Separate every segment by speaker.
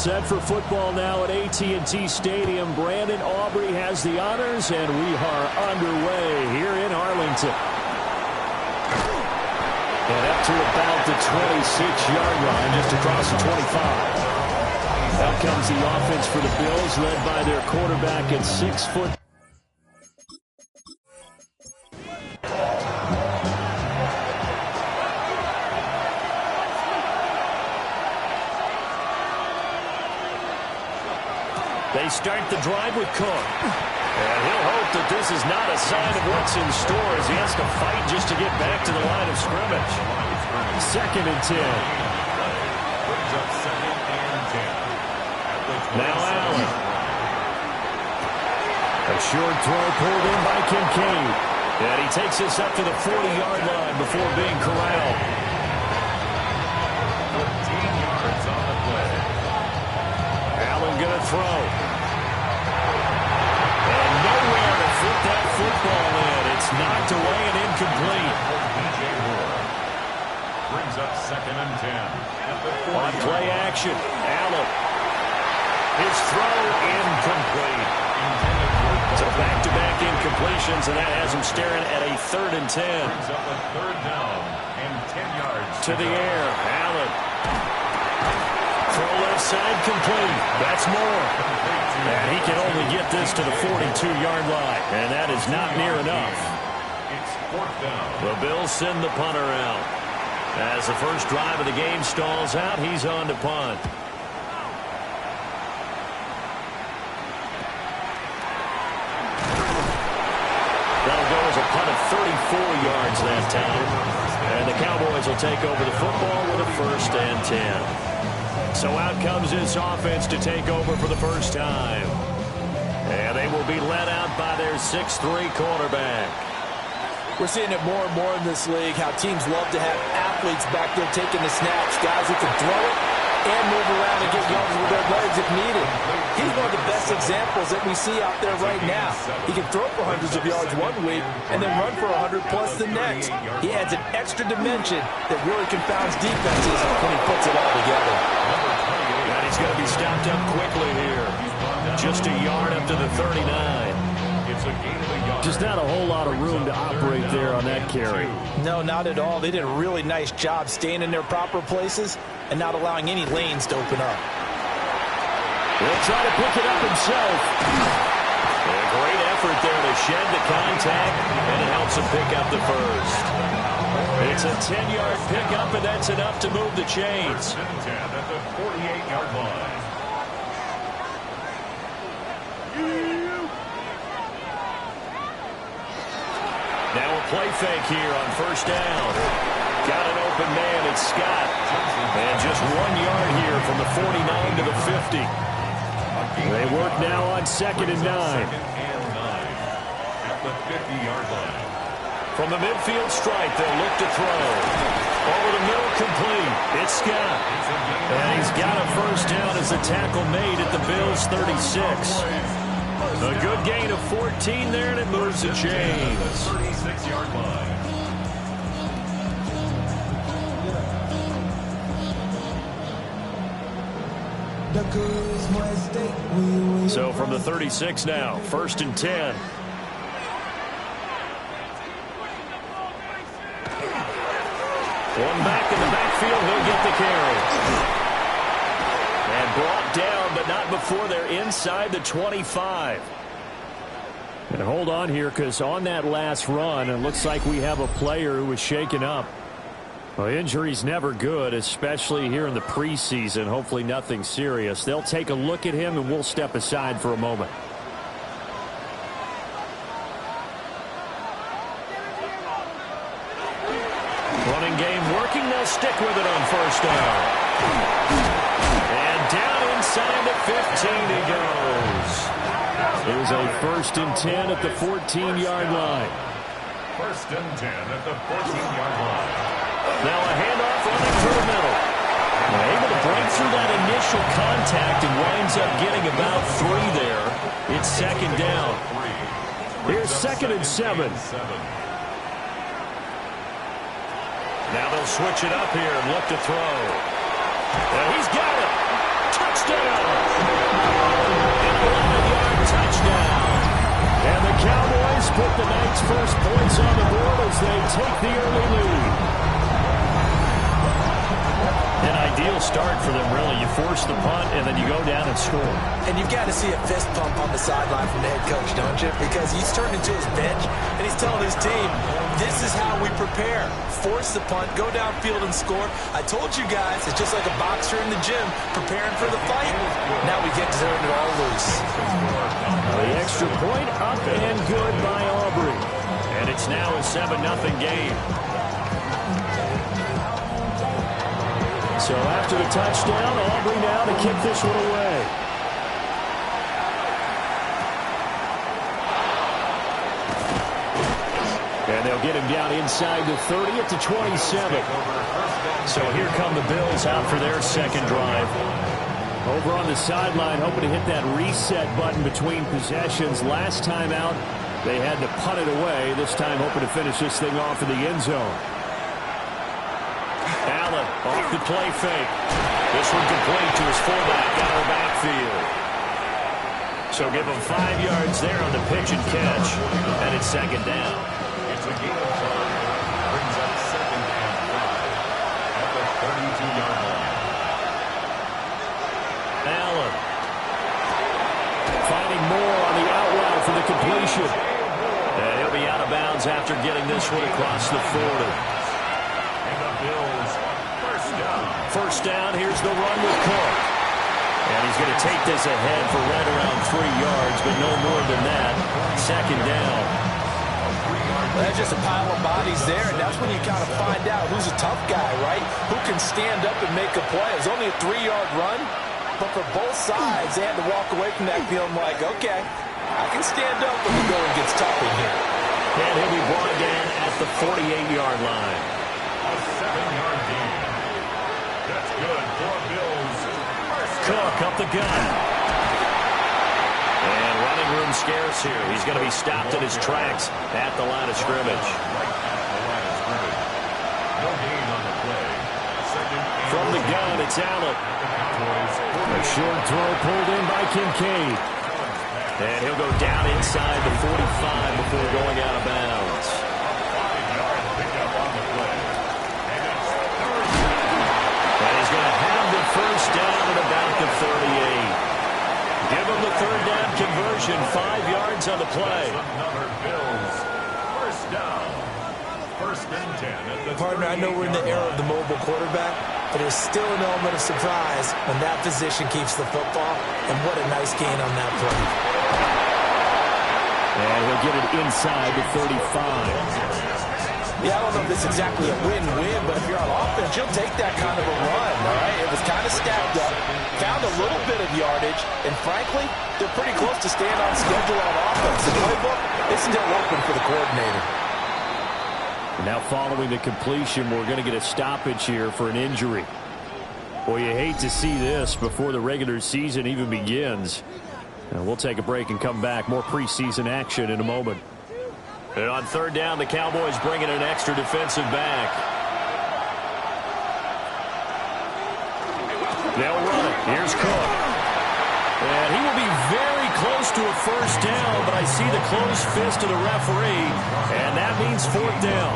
Speaker 1: set for football now at AT&T Stadium. Brandon Aubrey has the honors, and we are underway here in Arlington. And up to about the 26-yard line, just across the 25. Out comes the offense for the Bills, led by their quarterback at 6 foot. They start the drive with Cook. And he'll hope that this is not a sign of what's in store as he has to fight just to get back to the line of scrimmage. 2nd and 10. Now Allen. A short throw pulled in by Kincaid. And he takes us up to the 40-yard line before being corralled.
Speaker 2: 14 yards on the play.
Speaker 1: Allen going to throw. And nowhere to fit that football in. It's knocked away and incomplete.
Speaker 2: DJ Moore brings up 2nd and 10.
Speaker 1: On play action, Allen. His throw incomplete. So back-to-back incompletions, and that has him staring at a 3rd and 10.
Speaker 2: Brings up a 3rd down and 10 yards.
Speaker 1: To the air, Allen. Throw left side complete. That's Moore. And he can only get this to the 42-yard line. And that is not near enough.
Speaker 2: It's 4th down.
Speaker 1: The Bills send the punter out. As the first drive of the game stalls out, he's on to punt. That'll go as a punt of 34 yards that time. And the Cowboys will take over the football with a 1st and 10. So out comes this offense to take over for the first time. And they will be led out by their 6'3" quarterback.
Speaker 3: We're seeing it more and more in this league, how teams love to have athletes back there taking the snaps, guys who can throw it and move around and get yards with their legs if needed. He's one of the best examples that we see out there right now. He can throw for hundreds of yards one week and then run for 100+ the next. He adds an extra dimension that really confounds defenses when he puts it all together.
Speaker 1: And he's going to be stopped up quickly here. Just a yard up to the 39.
Speaker 2: It's a gain of a yard.
Speaker 1: Just not a whole lot of room to operate there on that carry.
Speaker 3: No, not at all. They did a really nice job staying in their proper places and not allowing any lanes to open up.
Speaker 1: He'll try to pick it up himself. A great effort there to shed the contact, and it helps him pick up the first. It's a 10-yard pickup, and that's enough to move the chains.
Speaker 2: 1st and 10 at the 48-yard line.
Speaker 1: Now a play fake here on 1st down. Got an open man, it's Scott. And just 1 yard here from the 49 to the 50. They work now on 2nd and 9.
Speaker 2: 2nd and 9 at the 50-yard line.
Speaker 1: From the midfield stripe, they'll look to throw. Over the middle, complete. It's Scott. And he's got a 1st down as the tackle made at the Bills' 36. A good gain of 14 there, and it moves the chains.
Speaker 2: 36-yard line.
Speaker 1: So from the 36 now, 1st and 10. One back in the backfield, he'll get the carry. And brought down, but not before they're inside the 25. And hold on here, because on that last run, it looks like we have a player who was shaken up. Well, injury's never good, especially here in the preseason. Hopefully nothing serious. They'll take a look at him, and we'll step aside for a moment. Running game working. They'll stick with it on 1st down. And down inside the 15 he goes. It was a 1st and 10 at the 14-yard line.
Speaker 2: 1st and 10 at the 14-yard line.
Speaker 1: Now a handoff running through the middle. Able to break through that initial contact and winds up getting about 3 there. It's 2nd down. Here's 2nd and 7. Now they'll switch it up here and look to throw. And he's got it. Touchdown. put the night's first points on the board as they take the early lead. An ideal start for them, really. You force the punt, and then you go down and score.
Speaker 3: And you've got to see a fist pump on the sideline from the head coach, don't you? Because he's turned into his bench, and he's telling his team, this is how we prepare. Force the punt, go downfield and score. I told you guys, it's just like a boxer in the gym preparing for the fight. Now we get to turn it all loose.
Speaker 1: The extra point up and good by Aubrey. And it's now a 7-0 game. So after the touchdown, Aubrey now to kick this one away. And they'll get him down inside the 30 at the 27. So here come the Bills out for their second drive. Over on the sideline, hoping to hit that reset button between possessions. Last time out, they had to punt it away. This time hoping to finish this thing off in the end zone. Allen off the play fake. This one complete to his fullback out of the backfield. So give him 5 yards there on the pitch and catch. And it's second down.
Speaker 2: It's a game of time. Brings up 2nd and 5 at the 32-yard line.
Speaker 1: Allen finding more on the out route for the completion. And he'll be out of bounds after getting this one across the 40.
Speaker 2: Bills,
Speaker 1: first down, here's the run with Cook. And he's going to take this ahead for right around 3 yards, but no more than that. Second down.
Speaker 3: Well, that's just a pile of bodies there, and that's when you kind of find out who's a tough guy, right? Who can stand up and make a play. It was only a 3-yard run, but for both sides, they had to walk away from that feeling like, okay, I can stand up when the going gets tough in here.
Speaker 1: And he'll be brought down at the 48-yard line.
Speaker 2: A 7-yard gain. That's good for Bills.
Speaker 1: Cook up the gun. And running room scarce here. He's going to be stopped in his tracks at the line of scrimmage.
Speaker 2: No gain on the play.
Speaker 1: From the gun, it's Allen. A short throw pulled in by Kincaid. And he'll go down inside the 45 before going out of bounds.
Speaker 2: 5-yard pickup on the play.
Speaker 1: Going to have the first down at about the 38. Give him the third down conversion. 5 yards on the play.
Speaker 2: Another Bills. First down. 1st and 10 at the
Speaker 3: Partner, I know we're in the era of the mobile quarterback, but there's still an element of surprise when that position keeps the football, and what a nice gain on that play.
Speaker 1: And he'll get it inside the 35.
Speaker 3: Yeah, I don't know if this is exactly a win-win, but if you're on offense, you'll take that kind of a run, all right? It was kind of stacked up, found a little bit of yardage, and frankly, they're pretty close to staying on schedule on offense. The playbook is still open for the coordinator.
Speaker 1: Now following the completion, we're going to get a stoppage here for an injury. Boy, you hate to see this before the regular season even begins. And we'll take a break and come back. More preseason action in a moment. And on third down, the Cowboys bring in an extra defensive back. They'll run it. Here's Cook. And he will be very close to a first down, but I see the closed fist of the referee, and that means 4th down.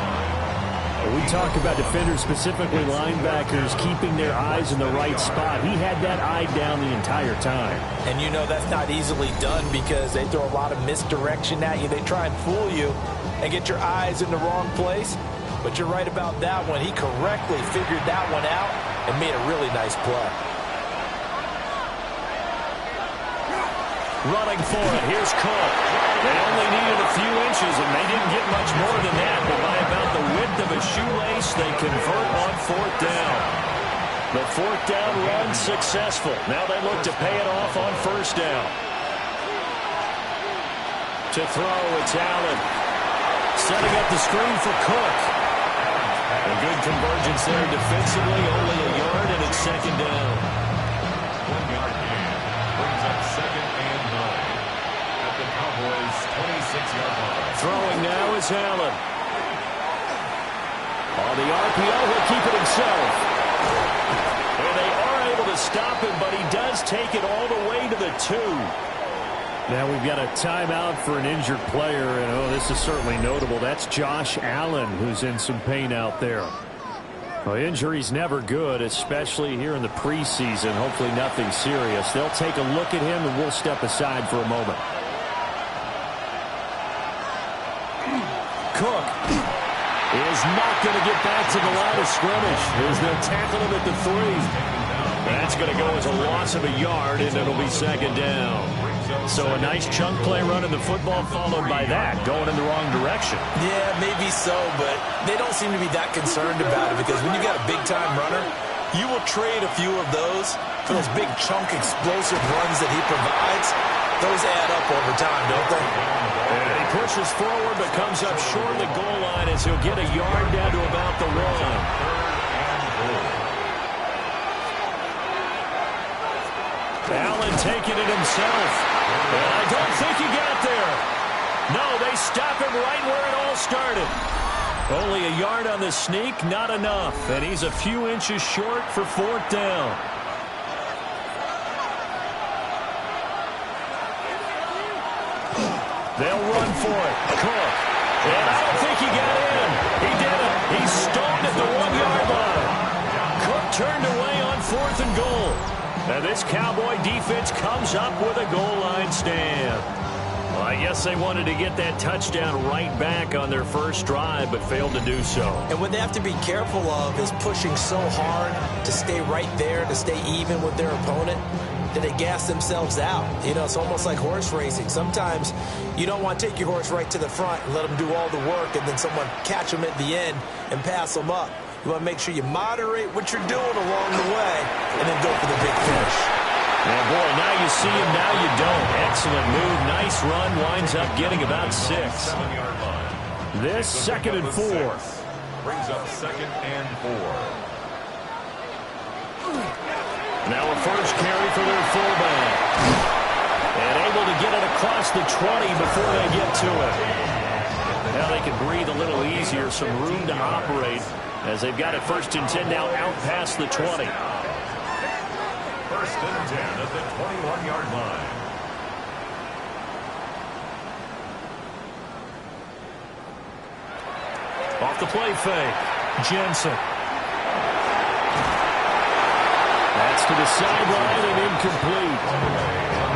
Speaker 1: We talk about defenders, specifically linebackers, keeping their eyes in the right spot. He had that eye down the entire time.
Speaker 3: And you know that's not easily done because they throw a lot of misdirection at you. They try and fool you and get your eyes in the wrong place. But you're right about that one. He correctly figured that one out and made a really nice play.
Speaker 1: Running for it. Here's Cook. They only needed a few inches, and they didn't get much more than that. But by about the width of a shoelace, they convert on 4th down. The 4th down run successful. Now they look to pay it off on 1st down. To throw, it's Allen. Setting up the screen for Cook. A good convergence there defensively. Only a yard, and it's 2nd down.
Speaker 2: 1-yard gain. Brings up 2nd and 9 at the Cowboys' 26-yard line.
Speaker 1: Throwing now is Allen. On the RPO, he'll keep it himself. And they are able to stop him, but he does take it all the way to the 2. Now we've got a timeout for an injured player, and oh, this is certainly notable. That's Josh Allen, who's in some pain out there. Well, injury's never good, especially here in the preseason. Hopefully nothing serious. They'll take a look at him, and we'll step aside for a moment. Cook is not going to get back to the line of scrimmage as they'll tackle him at the 3. That's going to go as a loss of a yard, and it'll be second down. So a nice chunk play running the football followed by that, going in the wrong direction.
Speaker 3: Yeah, maybe so, but they don't seem to be that concerned about it because when you got a big-time runner, you will trade a few of those for those big chunk explosive runs that he provides. Those add up over time, don't they?
Speaker 1: And he pushes forward but comes up short of the goal line as he'll get a yard down to about the 1. Allen taking it himself. And I don't think he got there. No, they stop him right where it all started. Only a yard on the sneak, not enough. And he's a few inches short for 4th down. They'll run for it. Cook. And I don't think he got in. He did it. He's stoned at the 1-yard line. Cook turned away on 4th and goal. And this Cowboy defense comes up with a goal line stand. Well, I guess they wanted to get that touchdown right back on their first drive, but failed to do so.
Speaker 3: And what they have to be careful of is pushing so hard to stay right there, to stay even with their opponent, that they gas themselves out. You know, it's almost like horse racing. Sometimes you don't want to take your horse right to the front and let them do all the work, and then someone catch them at the end and pass them up. You want to make sure you moderate what you're doing along the way and then go for the big finish.
Speaker 1: Yeah, boy, now you see him, now you don't. Excellent move. Nice run. Winds up getting about 6.
Speaker 2: 7-yard line.
Speaker 1: This 2nd and 4.
Speaker 2: Brings up 2nd and 4.
Speaker 1: Now a first carry for their fullback. And able to get it across the 20 before they get to it. Now they can breathe a little easier, some room to operate as they've got it 1st and 10 now out past the 20.
Speaker 2: 1st and 10 at the 21-yard line.
Speaker 1: Off the play fake. Jensen. That's to the sideline and incomplete.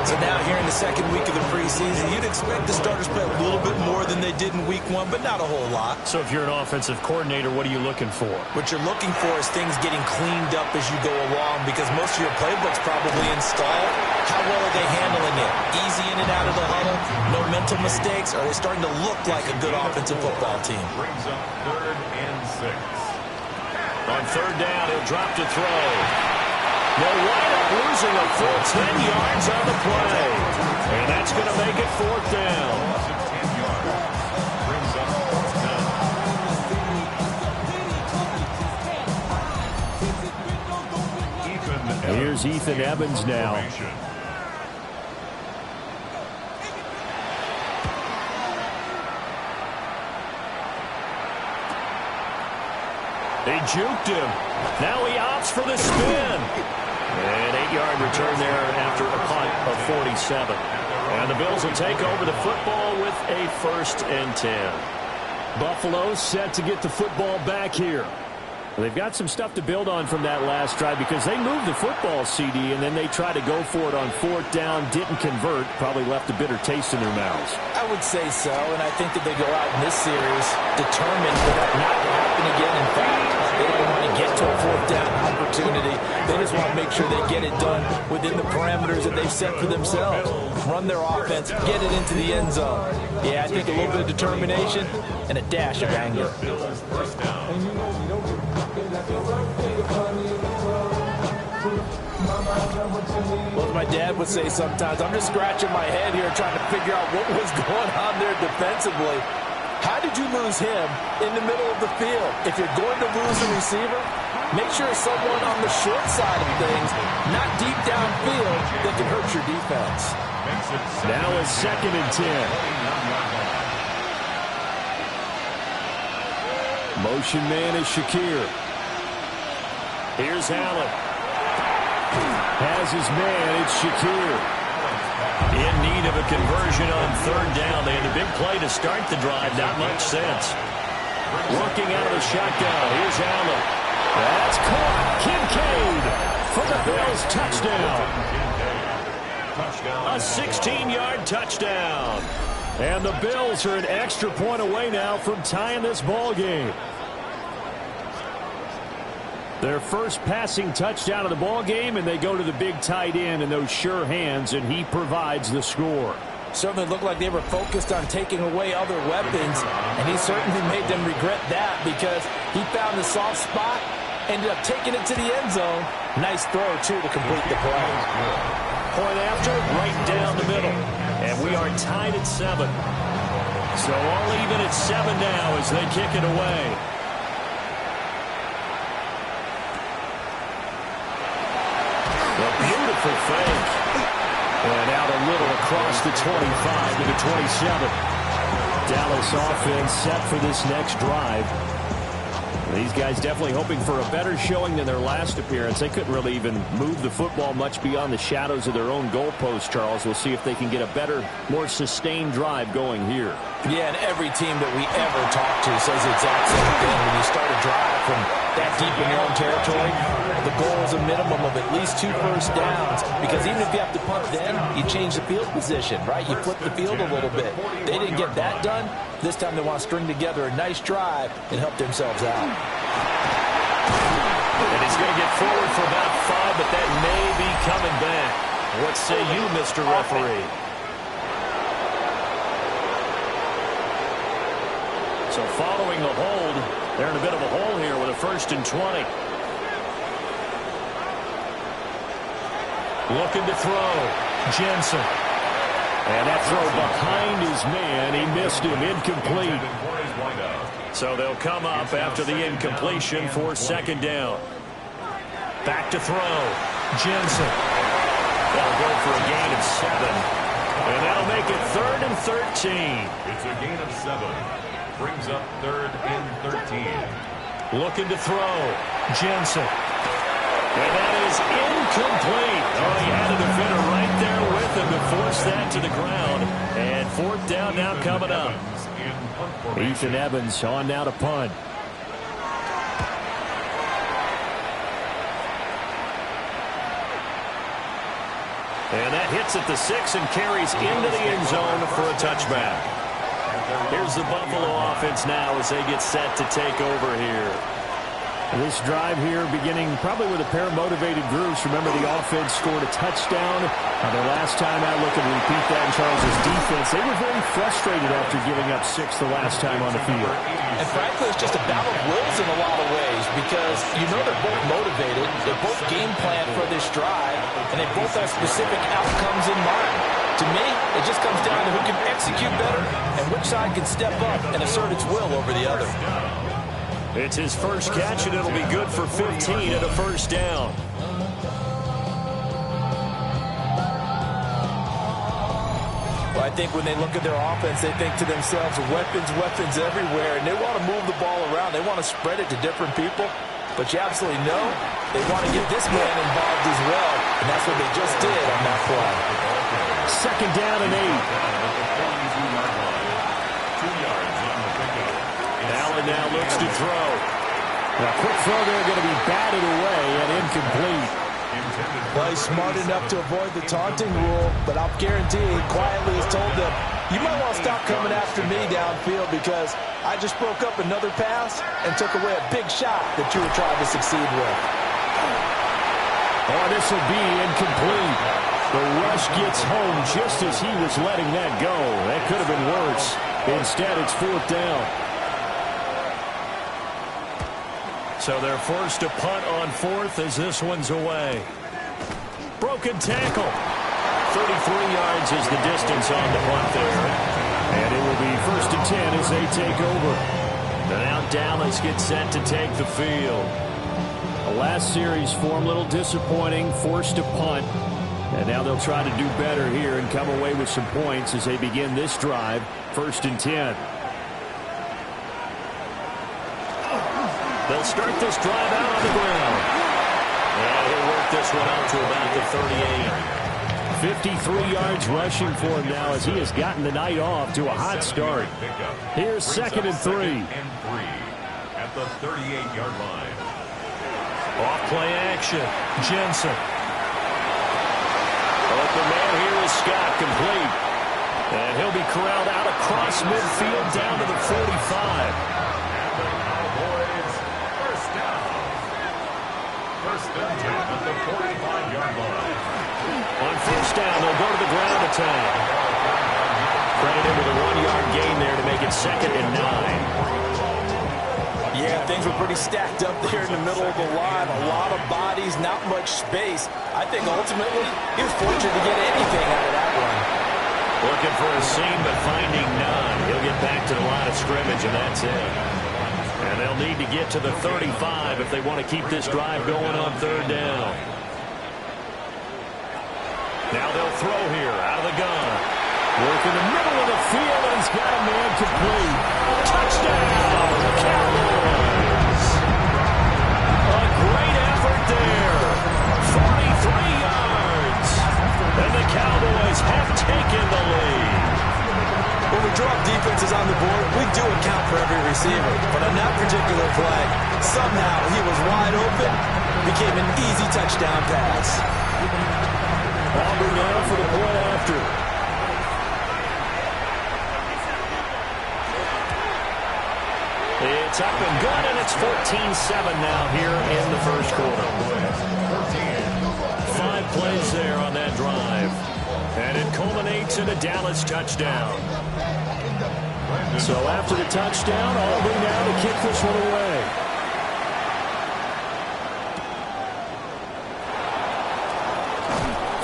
Speaker 3: So now here in the 2nd week of the preseason, you'd expect the starters play a little bit more than they did in week 1, but not a whole lot.
Speaker 1: So if you're an offensive coordinator, what are you looking for?
Speaker 3: What you're looking for is things getting cleaned up as you go along because most of your playbook's probably installed. How well are they handling it? Easy in and out of the huddle? No mental mistakes? Are they starting to look like a good offensive football team?
Speaker 2: Brings up 3rd and 6.
Speaker 1: On 3rd down, he'll drop to throw. They'll wind up losing a full 10 yards on the play. And that's going to make it 4th down.
Speaker 2: 10 yards. Brings up 4th down.
Speaker 1: Here's Ethan Evans now. They juked him. Now he opts for the spin. An 8-yard return there after a punt of 47. And the Bills will take over the football with a 1st and 10. Buffalo set to get the football back here. They've got some stuff to build on from that last drive because they moved the football, CD, and then they tried to go for it on 4th down, didn't convert, probably left a bitter taste in their mouths.
Speaker 3: I would say so, and I think that they go out in this series determined for that not to happen again. In fact, they don't want to get to a 4th down opportunity. They just want to make sure they get it done within the parameters that they've set for themselves. Run their offense, get it into the end zone. Yeah, I think a little bit of determination and a dash of anger. Well, as my dad would say sometimes, I'm just scratching my head here trying to figure out what was going on there defensively. How did you lose him in the middle of the field? If you're going to lose a receiver, make sure it's someone on the short side of things, not deep downfield, that can hurt your defense.
Speaker 1: Now it's 2nd and 10. Motion man is Shakir. Here's Allen. Has his man, it's Shakir. In need of a conversion on third down. They had a big play to start the drive. Not much sense. Working out of the shotgun. Here's Allen. That's caught. Kincaid for the Bills touchdown. A 16-yard touchdown. And the Bills are an extra point away now from tying this ball game. Their first passing touchdown of the ball game, and they go to the big tight end in those sure hands, and he provides the score.
Speaker 3: Certainly looked like they were focused on taking away other weapons, and he certainly made them regret that because he found the soft spot, ended up taking it to the end zone. Nice throw, too, to complete the play.
Speaker 1: Point after, right down the middle. And we are tied at 7. So all even at 7 now as they kick it away. A beautiful fake. And out a little across the 25 to the 27. Dallas offense set for this next drive. These guys definitely hoping for a better showing than their last appearance. They couldn't really even move the football much beyond the shadows of their own goalpost, Charles. We'll see if they can get a better, more sustained drive going here.
Speaker 3: Yeah, and every team that we ever talk to says the exact same thing. When you start a drive from that deep in your own territory, the goal is a minimum of at least 2 first downs, because even if you have to punt then, you change the field position, right? You flip the field a little bit. They didn't get that done. This time they want to string together a nice drive and help themselves out.
Speaker 1: And he's going to get forward for about 5, but that may be coming back. What say you, Mr. Referee? So following the hold, they're in a bit of a hole here with a 1st and 20. Looking to throw. Jensen. And that throw behind his man. He missed him. Incomplete. So they'll come up after the incompletion for 2nd down. Back to throw. Jensen. That'll go for a gain of 7. And that'll make it 3rd and 13.
Speaker 2: It's a gain of 7. Brings up 3rd and 13.
Speaker 1: Looking to throw. Jensen. And that is incomplete. Oh, he had a defender right there with him to force that to the ground. And 4th down now coming up. Ethan Evans on now to punt. And that hits at the 6 and carries into the end zone for a touchback. Here's the Buffalo offense now as they get set to take over here. This drive here beginning probably with a pair of motivated groups. Remember, the offense scored a touchdown. The last time out, looking to repeat that in Charles' defense. They were very frustrated after giving up 6 the last time on the field.
Speaker 3: And frankly, it's just a battle of wills in a lot of ways, because you know they're both motivated. They're both game planned for this drive, and they both have specific outcomes in mind. To me, it just comes down to who can execute better and which side can step up and assert its will over the other.
Speaker 1: It's his first catch, and it'll be good for 15 at a 1st down.
Speaker 3: Well, I think when they look at their offense, they think to themselves, weapons, weapons everywhere, and they want to move the ball around. They want to spread it to different people. But you absolutely know they want to get this man involved as well, and that's what they just did on that play.
Speaker 1: 2nd down and 8. Allen now looks to throw. A quick throw there, going to be batted away and incomplete.
Speaker 3: Well, he's smart enough to avoid the taunting rule, but I'll guarantee he quietly has told them, you might want to stop coming after me downfield, because I just broke up another pass and took away a big shot that you were trying to succeed with.
Speaker 1: Oh, this will be incomplete. The rush gets home just as he was letting that go. That could have been worse. Instead, it's 4th down. So they're forced to punt on 4th as this one's away. Broken tackle. 33 yards is the distance on the punt there. And it will be 1st and 10 as they take over. Now Dallas gets set to take the field. The last series form a little disappointing, forced to punt. And now they'll try to do better here and come away with some points as they begin this drive. 1st and 10. They'll start this drive out on the ground. And he'll work this one out to about the 38. 53 yards rushing for him now as he has gotten the night off to a hot start. Here's 2nd and 3.
Speaker 2: At the 38-yard line.
Speaker 1: Off play action. Jensen. Open man here is Scott, complete. And he'll be corralled out across midfield down to the 45.
Speaker 2: And the Cowboys first down. First and 10 at the 45-yard line.
Speaker 1: On first down, they'll go to the ground attack. Credited with a 1-yard gain there to make it 2nd and 9.
Speaker 3: Yeah, things were pretty stacked up there in the middle of the line. A lot of bodies, not much space. I think ultimately he was fortunate to get anything out of that one.
Speaker 1: Looking for a seam, but finding none. He'll get back to the line of scrimmage, and that's it. And they'll need to get to the 35 if they want to keep this drive going on 3rd down. Now they'll throw here out of the gun. Work in the middle of the field, and he's got a man complete. Touchdown, Cowboys! A great effort there. 43 yards. And the Cowboys have taken the lead.
Speaker 3: When we drop defenses on the board, we do account for every receiver. But on that particular play, somehow he was wide open, became an easy touchdown pass.
Speaker 1: Auburn now for the point after. It's up and good, and it's 14-7 now here in the first quarter. 5 plays there on that drive. And it culminates in a Dallas touchdown. So after the touchdown, Auburn now to kick this one away.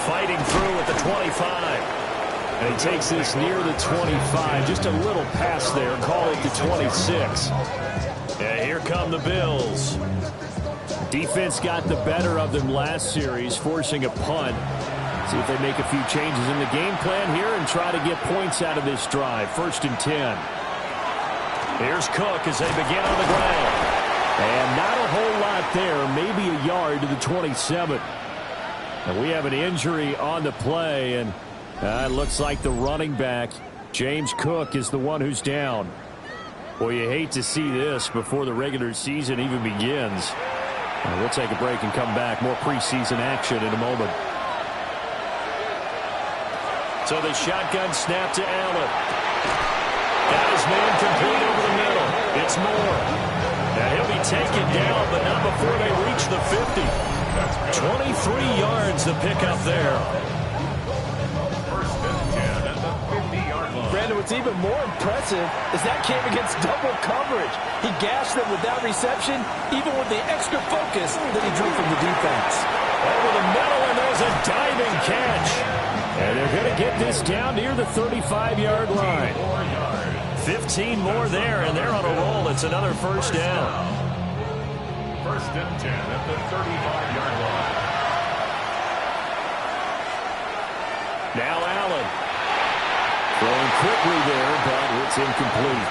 Speaker 1: Fighting through at the 25. And he takes this near the 25. Just a little pass there. Call it the 26. And here come the Bills. Defense got the better of them last series, forcing a punt. See if they make a few changes in the game plan here and try to get points out of this drive. 1st and 10. Here's Cook as they begin on the ground. And not a whole lot there. Maybe a yard to the 27. And we have an injury on the play, and it looks like the running back, James Cook, is the one who's down. Boy, you hate to see this before the regular season even begins. We'll take a break and come back. More preseason action in a moment. So the shotgun snap to Allen. Got his man complete over the middle. It's Moore. Now he'll be taken down, but not before they reach the 50. 23 yards the pickup there.
Speaker 2: First and 10 at the 50-yard line.
Speaker 3: Brandon, what's even more impressive is that came against double coverage. He gashed them with that reception, even with the extra focus that he drew from the defense.
Speaker 1: Over the middle, and there's a diving catch. And they're going to get this down near the 35-yard line. 15 more there, and they're on a roll. It's another first down.
Speaker 2: First and 10 at the 35-yard line.
Speaker 1: Now Allen. Throwing quickly there, but it's incomplete.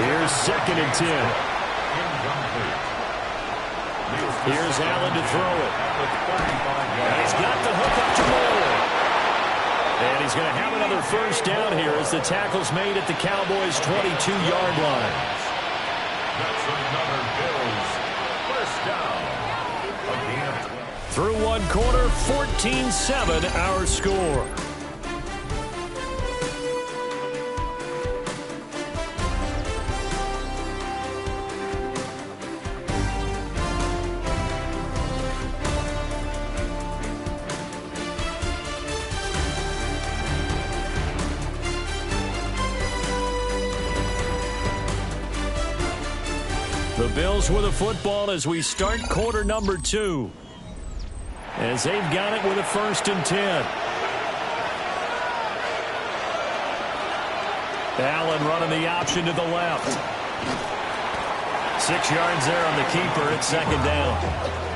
Speaker 1: Here's 2nd and 10.
Speaker 2: Incomplete.
Speaker 1: Here's Allen to throw it. And he's got the hook up to Moore. And he's going to have another first down here as the tackle's made at the Cowboys' 22-yard line.
Speaker 2: That's another Bills first down. Again.
Speaker 1: Through one quarter, 14-7 our score. The Bills with a football as we start quarter number 2. As they've got it with a 1st and 10. Allen running the option to the left. 6 yards there on the keeper. It's 2nd down.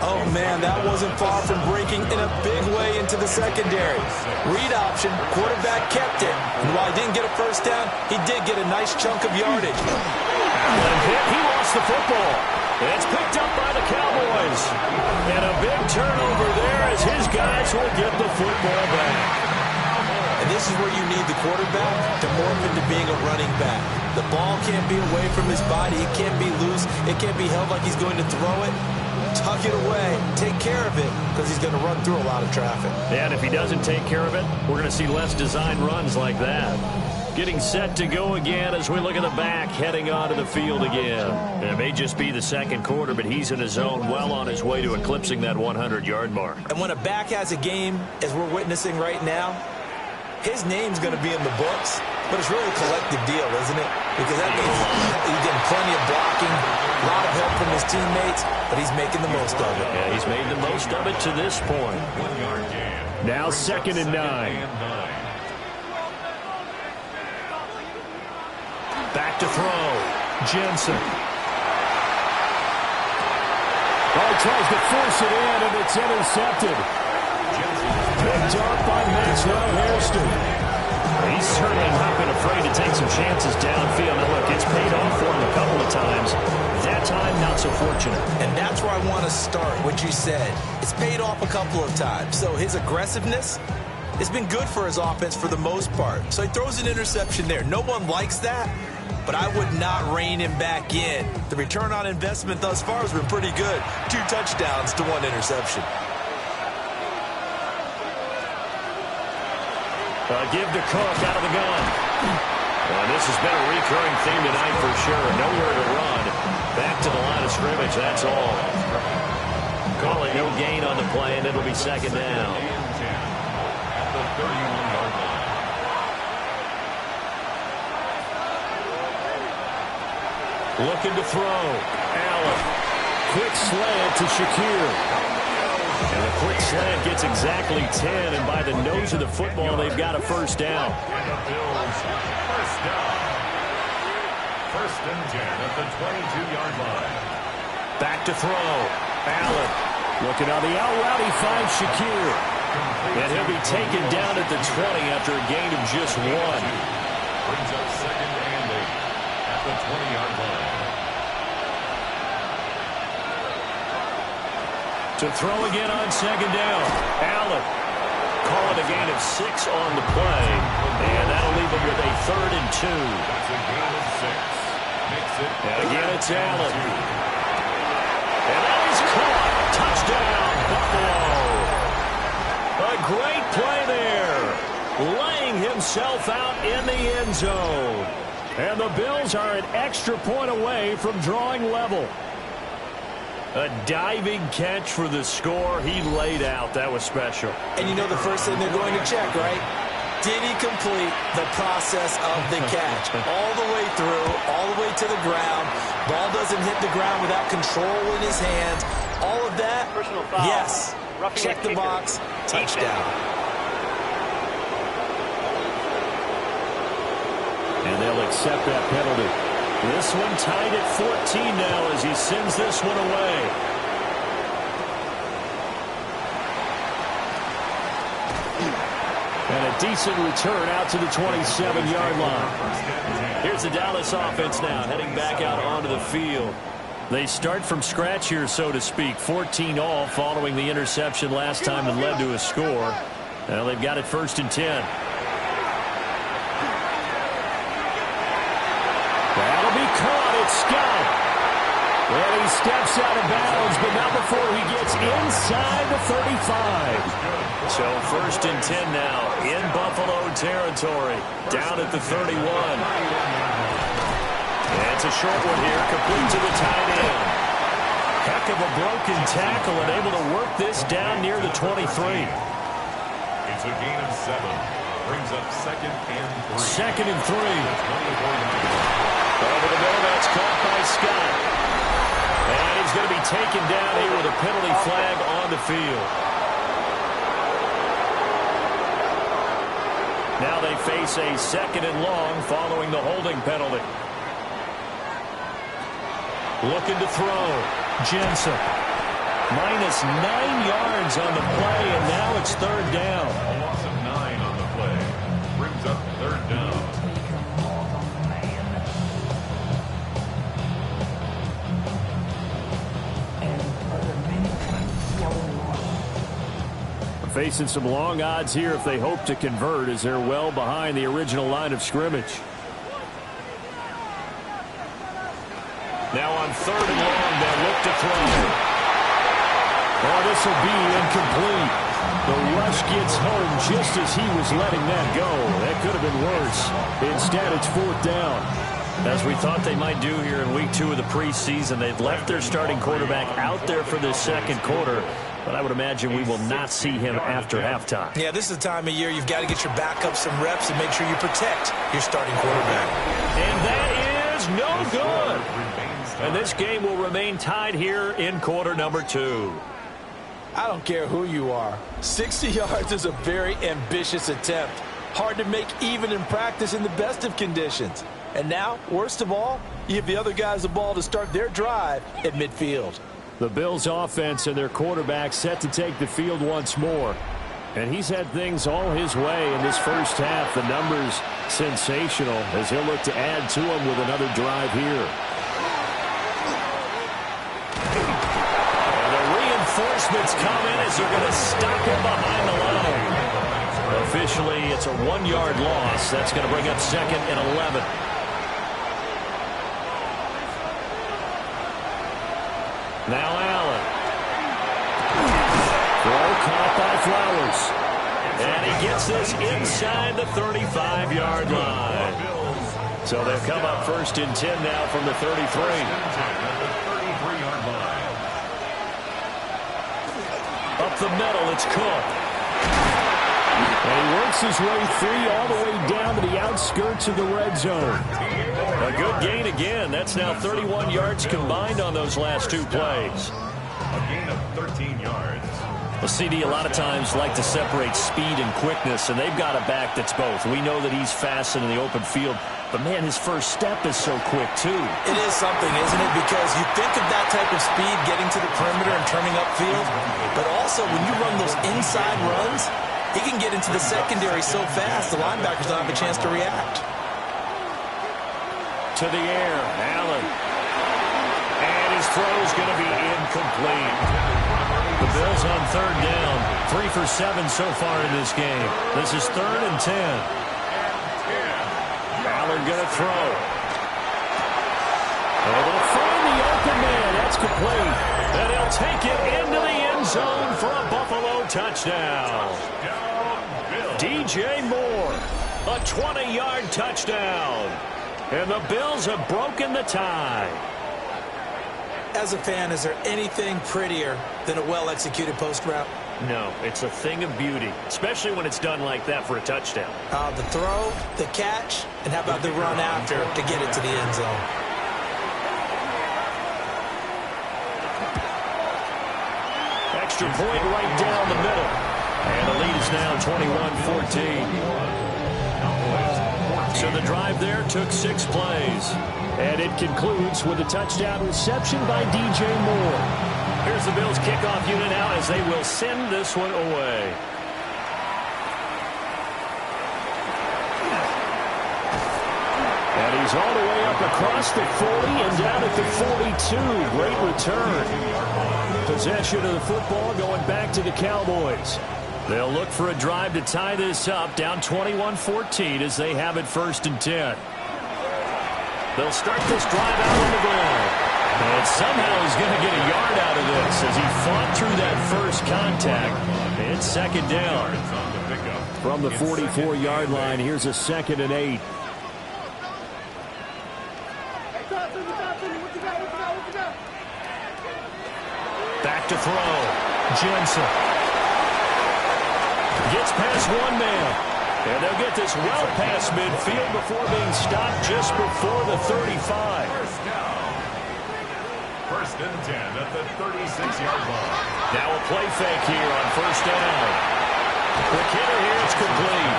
Speaker 3: Oh, man, that wasn't far from breaking in a big way into the secondary. Read option, quarterback kept it. And while he didn't get a first down, he did get a nice chunk of yardage.
Speaker 1: Allen hit. He lost the football. It's picked up by the Cowboys. And a big turnover there as his guys will get the football back.
Speaker 3: where you need the quarterback to morph into being a running back. The ball can't be away from his body. It can't be loose. It can't be held like he's going to throw it. Tuck it away. Take care of it because he's going to run through a lot of traffic.
Speaker 1: And if he doesn't take care of it, we're going to see less design runs like that. Getting set to go again as we look at the back, heading onto the field again. And it may just be the second quarter, but he's in his zone, well on his way to eclipsing that 100-yard mark.
Speaker 3: And when a back has a game, as we're witnessing right now, his name's going to be in the books, but it's really a collective deal, isn't it? Because that means he's getting plenty of blocking, a lot of help from his teammates, but he's making the most of it.
Speaker 1: Yeah, he's made the most of it to this point.
Speaker 2: 1 yard gain.
Speaker 1: Now 2nd and 9. Back to throw. Jensen. Oh, tries to force it in, and it's intercepted. Picked up by Maxwell Hairston. He's certainly not been afraid to take some chances downfield. Now, look, it's paid off for him a couple of times. That time, not so fortunate.
Speaker 3: And that's where I want to start, what you said. It's paid off a couple of times. So his aggressiveness has been good for his offense for the most part. So he throws an interception there. No one likes that, but I would not rein him back in. The return on investment thus far has been pretty good. 2 touchdowns to 1 interception.
Speaker 1: Give to Cook out of the gun. Well, this has been a recurring theme tonight for sure. Nowhere to run. Back to the line of scrimmage, that's all. Calling no gain on the play, and it'll be 2nd down.
Speaker 2: At the 31-yard line.
Speaker 1: Looking to throw. Allen. Quick slant to Shakir. And the quick slant gets exactly 10, and by the nose of the football, they've got a 1st down.
Speaker 2: And the Bills, 1st down. 1st and 10 at the 22-yard line.
Speaker 1: Back to throw. Allen. Looking on the out route, he finds Shakir. And he'll be taken down at the 20 after a gain of just 1.
Speaker 2: Brings up 2nd and 8 at the 20-yard line.
Speaker 1: To throw again on 2nd down. Allen. Call it a gain of 6 on the play. And that'll leave him with a 3rd and 2.
Speaker 2: That's a gain of 6. Makes it.
Speaker 1: And again, it's Allen. And that is caught. Touchdown, Buffalo. A great play there. Laying himself out in the end zone. And the Bills are an extra point away from drawing level. A diving catch for the score. He laid out. That was special.
Speaker 3: And you know the first thing they're going to check, right? Did he complete the process of the catch? All the way through, all the way to the ground. Ball doesn't hit the ground without control in his hands. All of that, yes. Check the box, touchdown.
Speaker 1: And they'll accept that penalty. This one tied at 14 now as he sends this one away. And a decent return out to the 27-yard line. Here's the Dallas offense now heading back out onto the field. They start from scratch here, so to speak. 14 all following the interception last time that led to a score. Well, they've got it 1st and 10. That'll be caught. It's Scott. And he steps out of bounds, but not before he gets inside the 35. So 1st and 10 now in Buffalo territory. Down at the 31. And it's a short one here, complete to the tight end. Heck of a broken tackle and able to work this down near the 23.
Speaker 2: It's a gain of 7. Brings up 2nd and 3.
Speaker 1: 2nd and 3. Over the middle, that's caught by Scott. And he's going to be taken down here with a penalty flag on the field. Now they face a 2nd and long following the holding penalty. Looking to throw. Jensen. Minus 9 yards on the play, and now it's 3rd down.
Speaker 2: A loss of 9 on the play. Brings up 3rd down.
Speaker 1: facing some long odds here if they hope to convert, as they're well behind the original line of scrimmage.
Speaker 4: Now on 3rd and long, they'll look to throw.
Speaker 1: Oh, this will be incomplete. The rush gets home just as he was letting that go. That could have been worse. Instead, it's 4th down.
Speaker 4: As we thought they might do here in week 2 of the preseason, they've left their starting quarterback out there for this second quarter. But I would imagine we will not see him after halftime.
Speaker 3: Yeah, this is the time of year you've got to get your backup some reps and make sure you protect your starting quarterback.
Speaker 4: And that is no good. And this game will remain tied here in quarter number 2.
Speaker 3: I don't care who you are. 60 yards is a very ambitious attempt. Hard to make even in practice in the best of conditions. And now, worst of all, you give the other guys the ball to start their drive at midfield.
Speaker 1: The Bills' offense and their quarterback set to take the field once more. And he's had things all his way in this first half. The numbers sensational as he'll look to add to them with another drive here.
Speaker 4: And the reinforcements come in as they're going to stop him behind the line. Officially, it's a 1-yard loss. That's going to bring up 2nd and 11. Now Allen.
Speaker 1: Throw caught by Flowers.
Speaker 4: And he gets this inside the 35-yard line. So they'll come up 1st and 10 now from the 33. Up the middle, it's Cook.
Speaker 1: And he works his way free all the way down to the outskirts of the red zone.
Speaker 4: A good gain again. That's now 31 yards combined on those last 2 plays.
Speaker 2: A gain of 13 yards.
Speaker 4: Well, CD, a lot of times like to separate speed and quickness, and they've got a back that's both. We know that he's fast in the open field, but, man, his first step is so quick, too.
Speaker 3: It is something, isn't it? Because you think of that type of speed getting to the perimeter and turning upfield, but also when you run those inside runs, he can get into the secondary so fast the linebackers don't have a chance to react.
Speaker 4: To the air, Allen. And his throw is going to be incomplete. The Bills on 3rd down. 3 for 7 so far in this game. This is 3rd and 10. Allen going to throw.
Speaker 1: Able to find the open man. That's complete.
Speaker 4: And he'll take it into the end zone for a Buffalo touchdown. DJ Moore, a 20-yard touchdown. And the Bills have broken the tie.
Speaker 3: As a fan, is there anything prettier than a well-executed post route?
Speaker 4: No, it's a thing of beauty, especially when it's done like that for a touchdown.
Speaker 3: The throw, the catch, and how about the run after to get it to the end zone?
Speaker 4: Extra point right down the middle. And the lead is now 21-14. So the drive there took 6 plays.
Speaker 1: And it concludes with a touchdown reception by DJ Moore.
Speaker 4: Here's the Bills kickoff unit now as they will send this one away.
Speaker 1: And he's all the way up across the 40 and down at the 42. Great return. Possession of the football going back to the Cowboys.
Speaker 4: They'll look for a drive to tie this up, down 21-14 as they have it 1st and 10. They'll start this drive out on the ground. And somehow he's going to get a yard out of this as he fought through that first contact. It's 2nd down.
Speaker 1: From the 44-yard line, here's a 2nd and 8.
Speaker 4: Back to throw. Jensen. Gets past one man. And they'll get this well past midfield before being stopped just before the 35.
Speaker 2: First and 10 at the 36-yard line.
Speaker 4: Now a play fake here on 1st down. The kicker here is complete.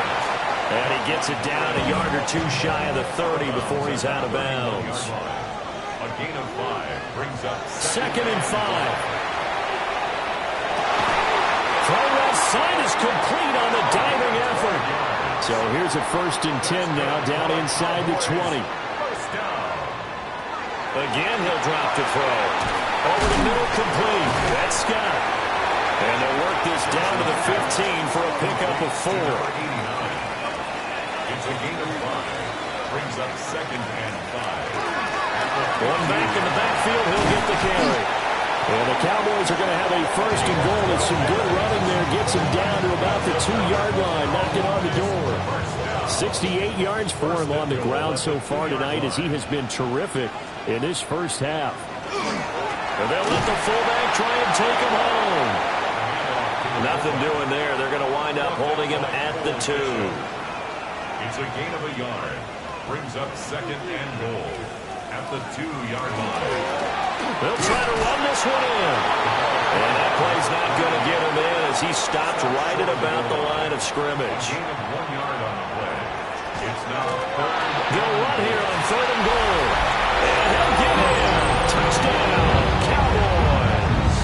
Speaker 4: And he gets it down a yard or 2 shy of the 30 before he's out of bounds.
Speaker 2: A gain of 5 brings up
Speaker 4: 2nd and 5. Throw left side is complete on the diving effort.
Speaker 1: So here's a 1st and 10 now, down inside the 20.
Speaker 4: Again, he'll drop to throw. Over the middle, complete. That's Scott. And they'll work this down to the 15 for a pickup of 4.
Speaker 2: It's a gain of 5. Brings up 2nd and 5.
Speaker 4: One back in the backfield, he'll get the carry.
Speaker 1: And the Cowboys are going to have a 1st and goal. It's some good running there. Gets him down to about the 2-yard line. Knocking on the door. 68 yards for him on the ground so far tonight as he has been terrific in this first half.
Speaker 4: And they'll let the fullback try and take him home. Nothing doing there. They're going to wind up holding him at the 2.
Speaker 2: It's a gain of a yard. Brings up 2nd and goal at the 2-yard line.
Speaker 4: They'll try to run this one in. And that play's not going to get him in as he stopped right at about the line of scrimmage.
Speaker 2: Gain of 1 yard on the play. It's now 3rd.
Speaker 4: They'll run here on 3rd and goal. And he'll get in. Touchdown, Cowboys.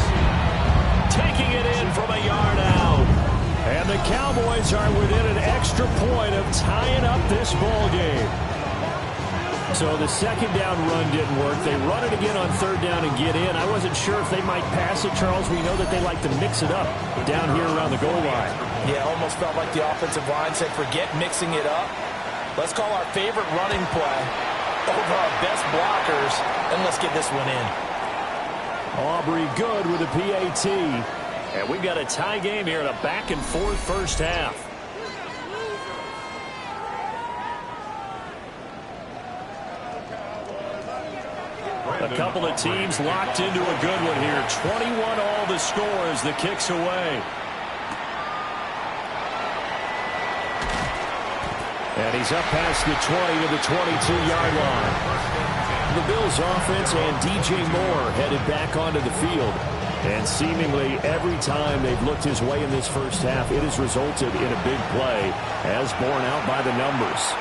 Speaker 4: Taking it in from a yard out.
Speaker 1: And the Cowboys are within an extra point of tying up this ball game. So the 2nd down run didn't work. They run it again on 3rd down and get in. I wasn't sure if they might pass it, Charles. We know that they like to mix it up down here around the goal line.
Speaker 3: Yeah, almost felt like the offensive line said, forget mixing it up. Let's call our favorite running play over our best blockers, and let's get this one in.
Speaker 1: Aubrey good with a PAT.
Speaker 4: And we've got a tie game here in a back-and-forth first half. A couple of teams locked into a good one here. 21 all the score as the kick's away.
Speaker 1: And he's up past the 20 to the 22-yard line. The Bills offense and DJ Moore headed back onto the field. And seemingly every time they've looked his way in this first half, it has resulted in a big play, as borne out by the numbers.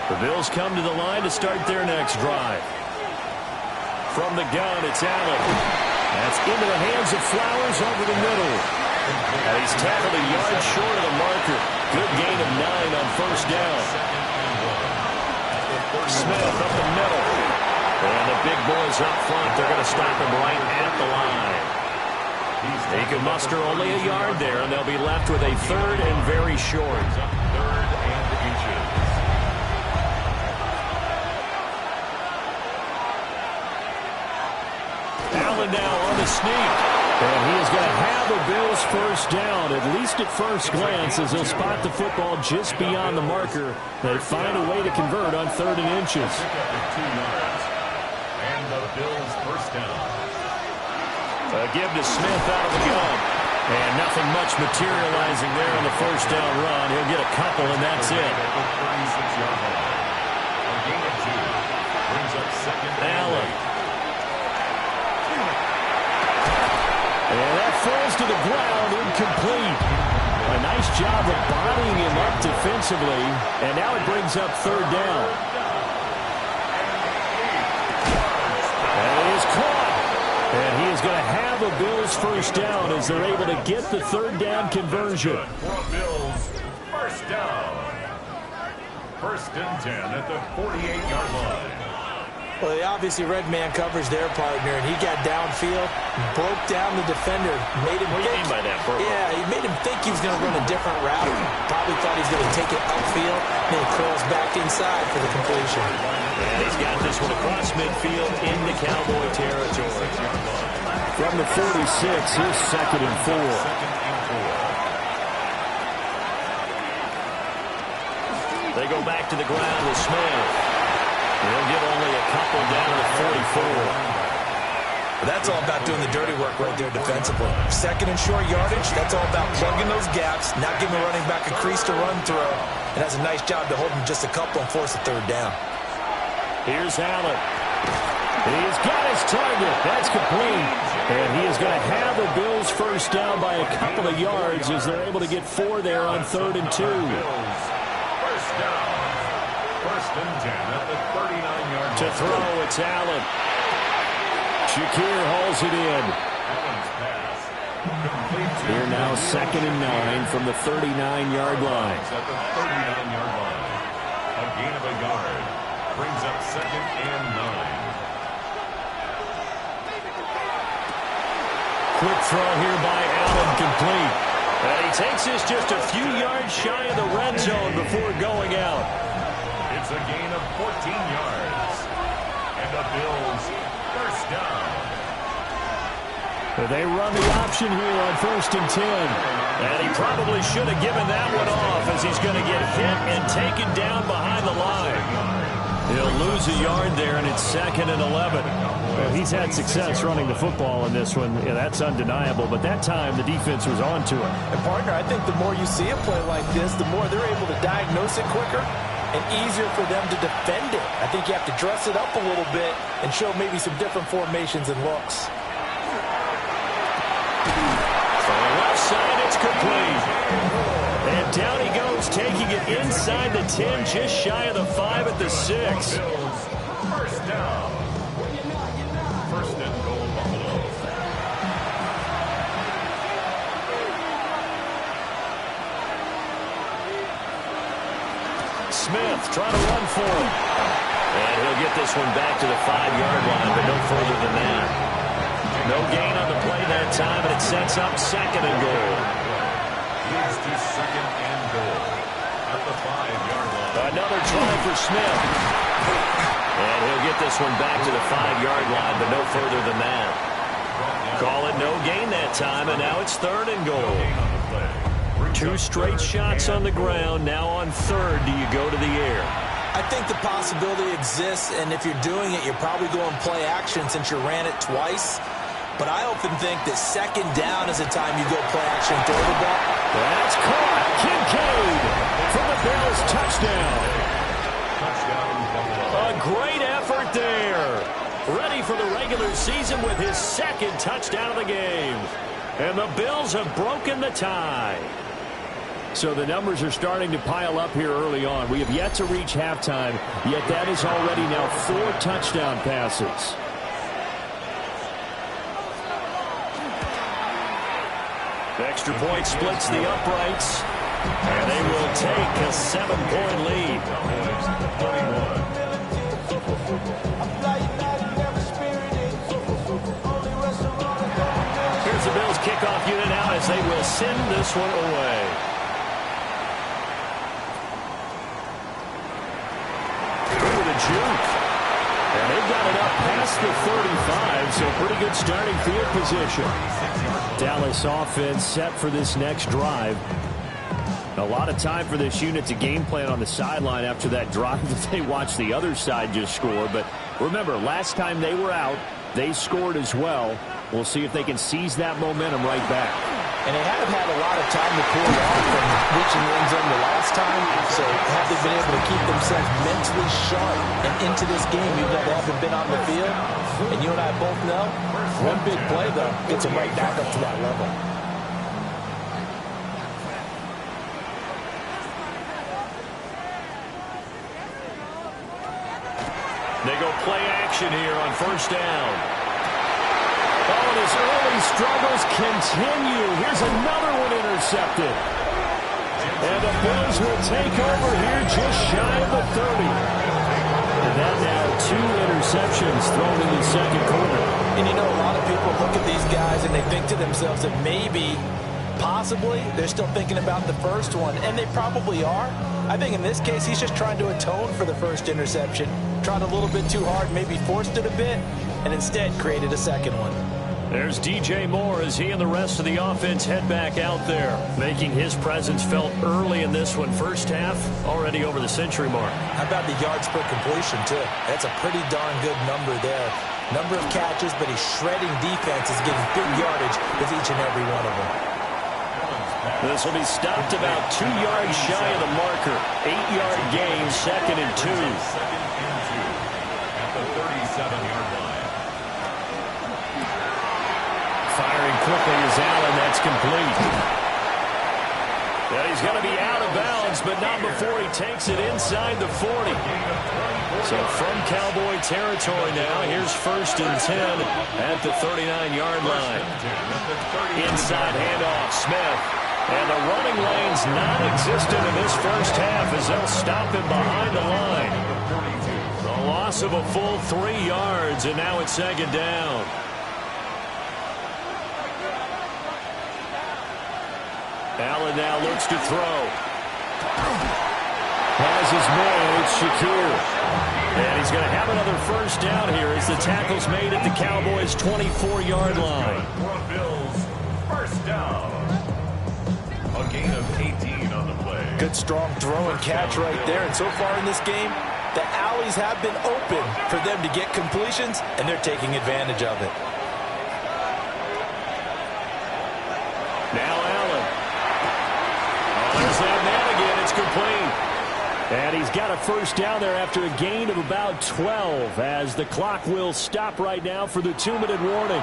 Speaker 4: The Bills come to the line to start their next drive. From the gun, it's Allen. That's into the hands of Flowers over the middle. And he's tackled a yard short of the marker. Good gain of 9 on 1st down. Smith up the middle. And the big boys up front, they're going to stop him right at the line. He can muster only a yard there, and they'll be left with a 3rd and very short.
Speaker 2: 3rd and inches.
Speaker 1: Allen now on the sneak. And he is going to have a Bills 1st down, at least at first glance, as he'll spot the football just beyond the marker. They find a way to convert on 3rd and inches.
Speaker 2: 2 yards. And the Bills 1st down.
Speaker 4: A give to Smith out of the gun. And nothing much materializing there on the 1st down run. He'll get a couple, and that's it.
Speaker 2: 36-yard line. A gain of 2. Brings up 2nd and
Speaker 4: Allen.
Speaker 2: 8.
Speaker 1: And that falls to the ground, incomplete. A nice job of bodying him up defensively. And now it brings up 3rd down. And he is caught. And he is going to have a Bills 1st down as they're able to get the 3rd down conversion.
Speaker 2: For a Bills 1st down. 1st and 10 at the 48-yard line.
Speaker 3: Well, they obviously read man coverage their partner, and he got downfield, broke down the defender, made him
Speaker 4: What do you mean by that, Burrow?
Speaker 3: Yeah, he made him think he was going to run a different route. Probably thought he was going to take it upfield, then he curls back inside for the completion.
Speaker 4: And he's got this one across midfield into Cowboy territory.
Speaker 1: From the 46, here's 2nd and 4.
Speaker 2: 2nd and 4.
Speaker 4: They go back to the ground with Smith. They'll get only a couple down to 44.
Speaker 3: But that's all about doing the dirty work right there defensively. 2nd and short yardage, that's all about plugging those gaps, not giving the running back a crease to run through, and has a nice job to hold him just a couple and force a 3rd down.
Speaker 1: Here's Allen. He's got his target. That's complete. And he is going to have a Bills 1st down by a couple of yards as they're able to get 4 there on 3rd and 2.
Speaker 2: 1st down. 1st and 10 at the 39-yard line.
Speaker 1: To throw, it's Allen. Shakir hauls it in.
Speaker 2: Allen's pass. Complete to
Speaker 1: Here now 2nd and 9 from the 39-yard line.
Speaker 2: at the 39-yard line. A gain of a yard. Brings up 2nd and 9.
Speaker 1: quick throw here by Allen, complete. And he takes this just a few yards shy of the red zone before going out.
Speaker 2: It's a gain of 14 yards. And the Bills first down.
Speaker 1: They run the option here on 1st and 10. And he probably should have given that one off as he's going to get hit and taken down behind the line. He'll lose a yard there, and it's 2nd and 11.
Speaker 4: Well, he's had success running the football in this one. Yeah, that's undeniable. But that time, the defense was on to him.
Speaker 3: And, partner, I think the more you see a play like this, the more they're able to diagnose it quicker and easier for them to defend it. I think you have to dress it up a little bit and show maybe some different formations and looks.
Speaker 1: From the left side, it's complete. And down he goes, taking it inside the 10, just shy of the 5 at the 6.
Speaker 2: First down. First and goal, Buffalo.
Speaker 1: Smith trying to run for him. And he'll get this one back to the 5-yard line, but no further than that. No gain on the play that time, and it sets up 2nd and goal.
Speaker 2: Leads to 2nd and goal at the 5-yard line.
Speaker 1: Another try for Smith. And he'll get this one back to the 5-yard line, but no further than that. Call it no gain that time, and now it's 3rd and goal. 2 straight shots on the ground. Now on 3rd, do you go to the air?
Speaker 3: I think the possibility exists, and if you're doing it, you're probably going play action since you ran it twice. But I often think that 2nd down is the time you go play action and throw the ball.
Speaker 1: That's caught. Kincaid for the Bills touchdown. A great effort there. Ready for the regular season with his 2nd touchdown of the game. And the Bills have broken the tie.
Speaker 4: So the numbers are starting to pile up here early on. We have yet to reach halftime, yet that is already now 4 touchdown passes.
Speaker 1: Extra point splits the uprights, and they will take a 7-point lead. Here's the Bills kickoff unit now as they will send this one away. Through the juke. And they've got it up past the 35, so pretty good starting field position.
Speaker 4: Dallas offense set for this next drive. A lot of time for this unit to game plan on the sideline after that drive that they watched the other side just score. But remember, last time they were out, they scored as well. We'll see if they can seize that momentum right back.
Speaker 3: And they haven't had a lot of time to cool off from reaching the end zone the last time. So have they been able to keep themselves mentally sharp and into this game, even though they haven't been on the field? And you and I both know, one big play, though, gets them right back up to that level.
Speaker 1: They go play action here on 1st down. Oh, and his early struggles continue. Here's another one intercepted. And the Bills will take over here just shy of the 30.
Speaker 4: And that now 2 interceptions thrown in the 2nd quarter.
Speaker 3: And you know, a lot of people look at these guys and they think to themselves that maybe, possibly, they're still thinking about the first one. And they probably are. I think in this case, he's just trying to atone for the first interception. Tried a little bit too hard, maybe forced it a bit, and instead created a 2nd one.
Speaker 1: There's DJ Moore as he and the rest of the offense head back out there, making his presence felt early in this one. First half, already over the century mark.
Speaker 3: How about the yards per completion, too? That's a pretty darn good number there. Number of catches, but he's shredding defenses, getting big yardage with each and every one of them.
Speaker 1: This will be stopped about 2 yards shy of the marker. 8-yard gain, 2nd and 2.
Speaker 2: 2nd and 2 at the 37-yard line.
Speaker 1: Firing quickly is Allen. That's complete. Yeah, he's going to be out of bounds, but not before he takes it inside the 40. So from Cowboy territory now, here's 1st and 10 at the 39-yard line. Inside handoff, Smith. And the running lane's non-existent in this first half as they'll stop him behind the line. A loss of a full 3 yards, and now it's 2nd down. Allen now looks to throw. Has his man, it's Shakir. And he's going to have another first down here as the tackle's made at the Cowboys' 24-yard line.
Speaker 2: Bills, first down. A gain of 18 on the play.
Speaker 3: Good strong throw and catch right there. And so far in this game, the alleys have been open for them to get completions, and they're taking advantage of it.
Speaker 1: Now Allen. Oh, there's that man again. It's complete. And he's got a first down there after a gain of about 12 as the clock will stop right now for the 2-minute warning.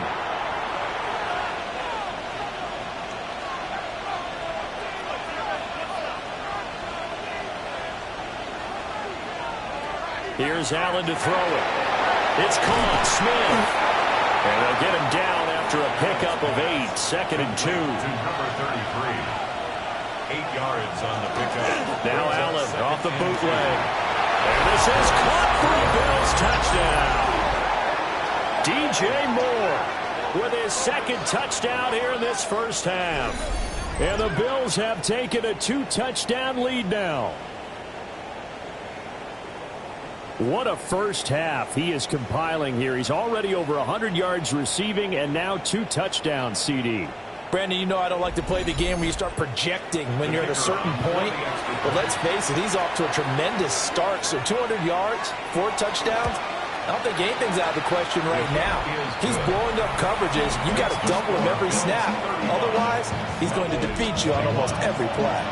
Speaker 1: Here's Allen to throw it. It's caught. Smith. And they'll get him down after a pickup of 8. Second and 2.
Speaker 2: To number 33. 8 yards on the pickup.
Speaker 1: Now Allen off the bootleg. And this is caught for the Bills. Touchdown. DJ Moore with his second touchdown here in this first half. And the Bills have taken a 2-touchdown lead now. What a first half he is compiling here. He's already over 100 yards receiving and now 2 touchdowns, CD.
Speaker 3: Brandon, you know I don't like to play the game where you start projecting when you're at a certain point. But let's face it, he's off to a tremendous start. So 200 yards, 4 touchdowns. I don't think anything's out of the question right now. He's blowing up coverages. You got to double him every snap. Otherwise, he's going to defeat you on almost every play.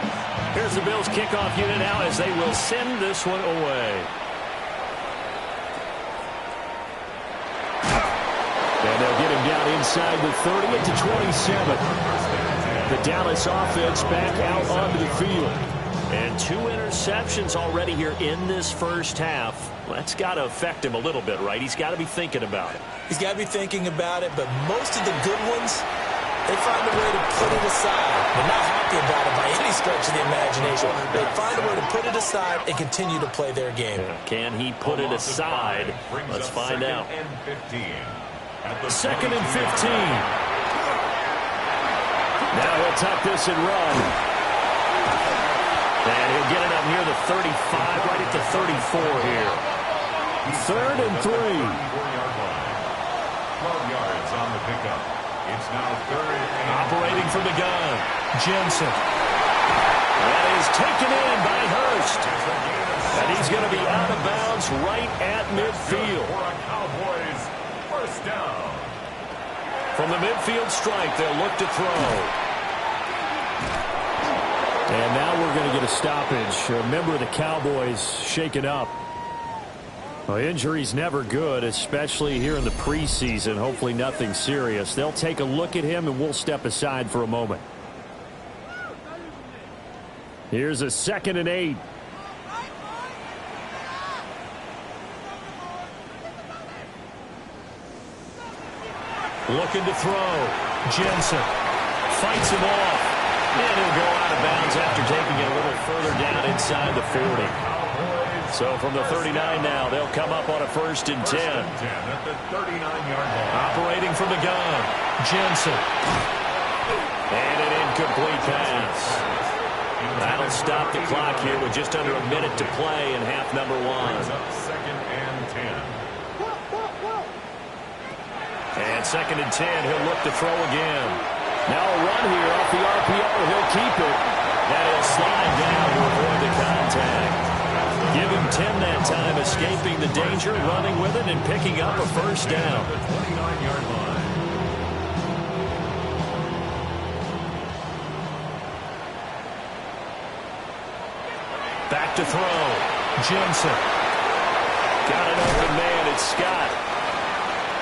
Speaker 1: Here's the Bills kickoff unit now as they will send this one away. And they'll get him down inside the 30 to 27. The Dallas offense back out onto the field. And 2 interceptions already here in this first half. That's got to affect him a little bit, right? He's got to be thinking about it.
Speaker 3: He's got to be thinking about it, but most of the good ones, they find a way to put it aside. They're not happy about it by any stretch of the imagination. They find a way to put it aside and continue to play their game.
Speaker 1: Can he put it aside? Let's find out. Second and 15. Now he'll tuck this and run. And he'll get it up near the 35, right at the 34 here. Third and 3.
Speaker 2: 12 yards on the pickup. It's now third and
Speaker 1: operating from the gun. Jensen. That is taken in by Hurst. And he's going to be out of bounds right at midfield.
Speaker 2: For a Cowboys first down.
Speaker 1: From the midfield stripe, they'll look to throw. And now we're going to get a stoppage. A member of the Cowboys shaken up. Well, injury's never good, especially here in the preseason. Hopefully nothing serious. They'll take a look at him, and we'll step aside for a moment. Here's a 2nd and 8. Looking to throw. Jensen fights him off. And he'll go out of bounds after taking it a little further down inside the 40. So from the 39 now, they'll come up on a 1st and 10.
Speaker 2: At the 39-yard line.
Speaker 1: Operating from the gun. Jensen. And an incomplete pass. That'll stop the clock here with just under a minute to play in half number 1.
Speaker 2: Second and 10.
Speaker 1: And 2nd and 10, he'll look to throw again. Now a run here off the RPO. He'll keep it. And he'll slide down to avoid the contact. Give him 10 that time, escaping the danger, running with it, and picking up a first down.
Speaker 2: The 29-yard line.
Speaker 1: Back to throw. Jensen. Got an open man. It's Scott.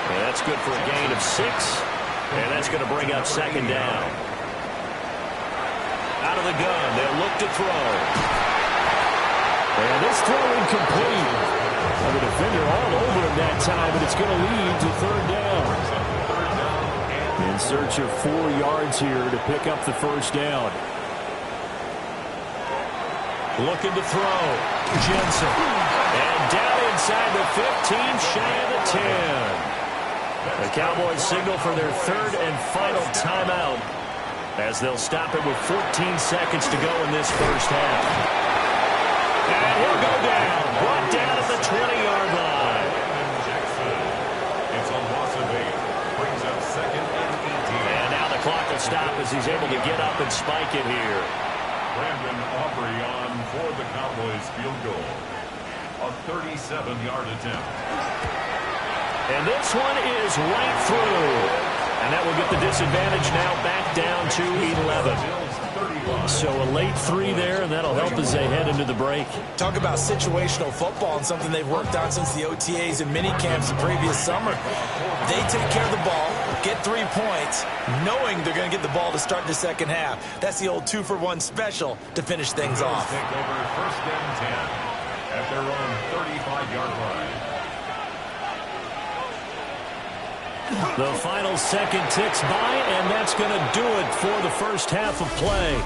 Speaker 1: And that's good for a gain of 6. And that's going to bring up 2nd down. Out of the gun. They'll look to throw. And this throw incomplete. Well, the defender all over him that time, but it's going to lead to 3rd down. In search of 4 yards here to pick up the first down. Looking to throw. Jensen. And down inside the 15, shy of the 10. The Cowboys signal for their 3rd and final timeout. as they'll stop it with 14 seconds to go in this first half. And he'll go down. Brought down at the 20-yard line.
Speaker 2: It's a loss of 8. Brings up second and 18.
Speaker 1: And now the clock will stop as he's able to get up and spike it here.
Speaker 2: Brandon Aubrey on for the Cowboys field goal. A 37-yard attempt.
Speaker 1: And this one is right through. And that will get the disadvantage now back down to 11. So a late 3 there, and that'll help as they head into the break.
Speaker 3: Talk about situational football and something they've worked on since the OTAs and mini camps the previous summer. They take care of the ball, get 3 points, knowing they're going to get the ball to start the second half. That's the old 2-for-1 special to finish things off.
Speaker 2: Take over first and 10 at their own 35-yard line.
Speaker 1: The final second ticks by, and that's going to do it for the first half of play.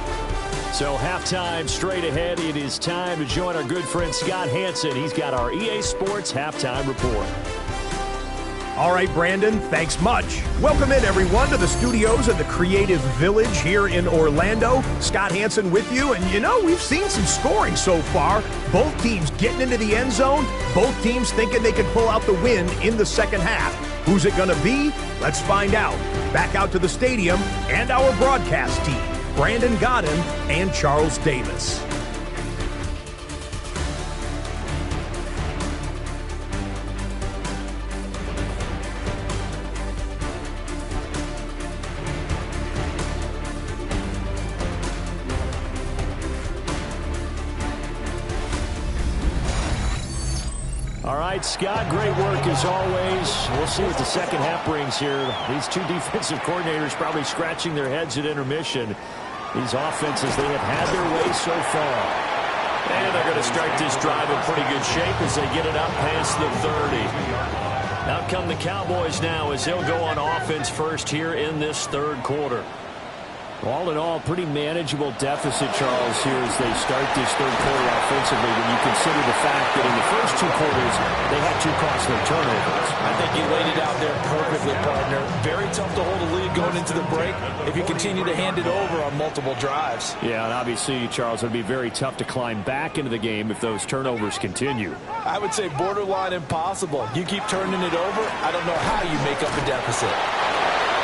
Speaker 1: So halftime straight ahead. It is time to join our good friend Scott Hanson. He's got our EA Sports halftime report.
Speaker 5: All right, Brandon, thanks much. Welcome in, everyone, to the studios of the Creative Village here in Orlando. Scott Hanson with you, and you know, we've seen some scoring so far. Both teams getting into the end zone, both teams thinking they could pull out the win in the second half. Who's it going to be? Let's find out. Back out to the stadium and our broadcast team, Brandon Godden and Charles Davis.
Speaker 1: All right, Scott, great work as always. We'll see what the second half brings here. These two defensive coordinators probably scratching their heads at intermission. These offenses, they have had their way so far. And they're going to start this drive in pretty good shape as they get it up past the 30. Out come the Cowboys now as they'll go on offense first here in this third quarter. All in all, pretty manageable deficit, Charles, here as they start this third quarter offensively when you consider the fact that in the first 2 quarters, they had 2 costly turnovers.
Speaker 3: I think you laid it out there perfectly, partner. Very tough to hold a lead going into the break if you continue to hand it over on multiple drives.
Speaker 1: Yeah, and obviously, Charles, it would be very tough to climb back into the game if those turnovers continue.
Speaker 3: I would say borderline impossible. You keep turning it over, I don't know how you make up a deficit.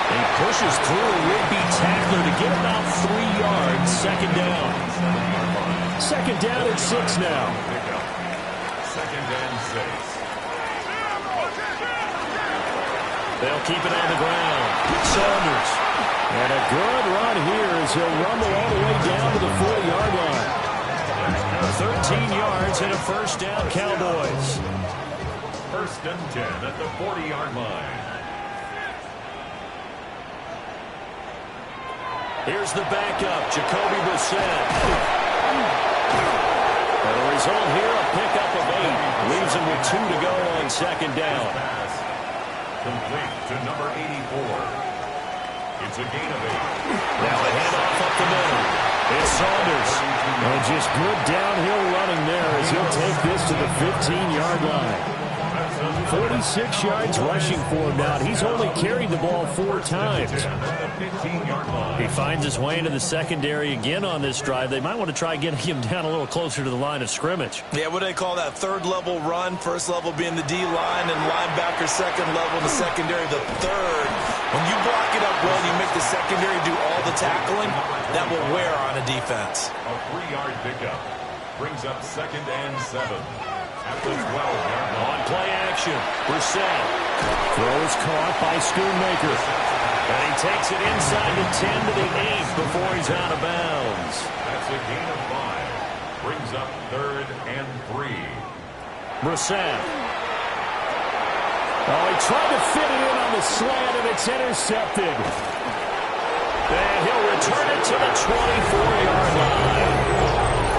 Speaker 1: He pushes through a would-be tackler to get about 3 yards. Second down. Second down at 6 now.
Speaker 2: Second and 6.
Speaker 1: They'll keep it on the ground. Saunders. And a good run here as he'll rumble all the way down to the 40-yard line. 13 yards and a first down, Cowboys.
Speaker 2: First and 10 at the 40-yard line.
Speaker 1: Here's the backup, Jacoby Brissett. And the result here, a pickup of 8. Leaves him with 2 to go on second down.
Speaker 2: Pass complete to number 84. It's a gain of 8.
Speaker 1: Now a handoff up the middle. It's Saunders. And just good downhill running there as he'll take this to the 15-yard line. 46 yards rushing for him now. He's only carried the ball 4 times. He finds his way into the secondary again on this drive. They might want to try getting him down a little closer to the line of scrimmage.
Speaker 3: Yeah, what do they call that? Third level run. First level being the D-line and linebacker. Second level, the secondary, the third. When you block it up well, you make the secondary do all the tackling. That will wear on a defense.
Speaker 2: A 3-yard pickup brings up second and 7. At the 12-yard line.
Speaker 1: On play action, Brissett throws caught by Schoonmaker. And he takes it inside the 10 to the 8 before he's out of bounds.
Speaker 2: That's a gain of 5. Brings up third and 3.
Speaker 1: Brissett. Oh, he tried to fit it in on the slant, and it's intercepted. And he'll return it to the 24-yard line.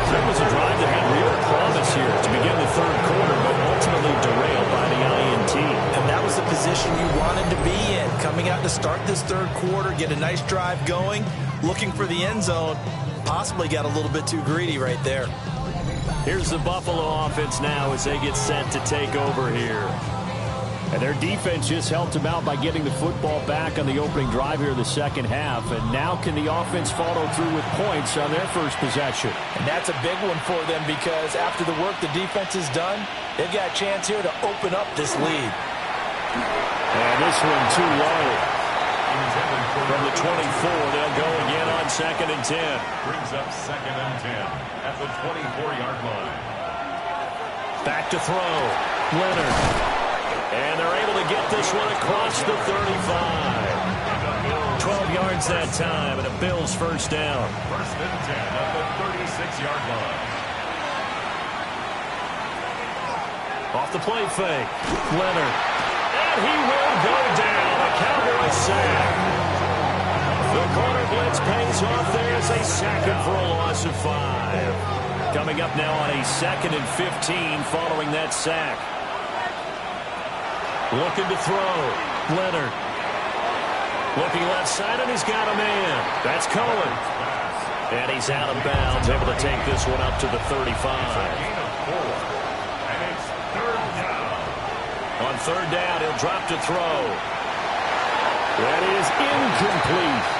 Speaker 1: That was a drive that had real promise here to begin the third quarter, but ultimately derailed by the INT.
Speaker 3: And that was the position you wanted to be in. Coming out to start this third quarter, get a nice drive going, looking for the end zone. Possibly got a little bit too greedy right there.
Speaker 1: Here's the Buffalo offense now as they get set to take over here. And their defense just helped them out by getting the football back on the opening drive here in the second half. And now can the offense follow through with points on their first possession?
Speaker 3: And that's a big one for them because after the work the defense has done, they've got a chance here to open up this lead.
Speaker 1: And this one too low. From the 24, they'll go again on 2nd and 10.
Speaker 2: Brings up 2nd and 10 at the 24-yard line.
Speaker 1: Back to throw. Leonard. And they're able to get this one across the 35. 12 yards that time, and a Bills first down.
Speaker 2: 1st and 10 at the 36-yard line.
Speaker 1: Off the play fake. Leonard. And he will go down. A Cowboy sack. The corner blitz pays off there as they sack him for a loss of 5. Coming up now on a 2nd and 15 following that sack. Looking to throw. Leonard. Looking left side, and he's got a man. That's Cohen. And he's out of bounds, able to take this one up to the 35.
Speaker 2: Gain of 4. And it's 3rd down.
Speaker 1: On 3rd down, he'll drop to throw. That is incomplete.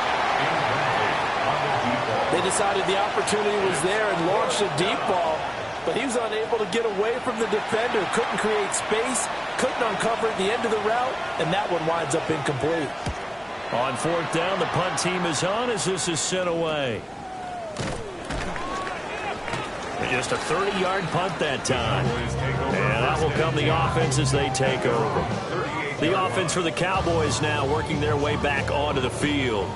Speaker 3: They decided the opportunity was there and launched a deep ball, but he was unable to get away from the defender. Couldn't create space, couldn't uncover at the end of the route, and that one winds up incomplete.
Speaker 1: On 4th down, the punt team is on as this is sent away. And just a 30-yard punt that time. And that will come the offense as they take over. The offense for the Cowboys now working their way back onto the field.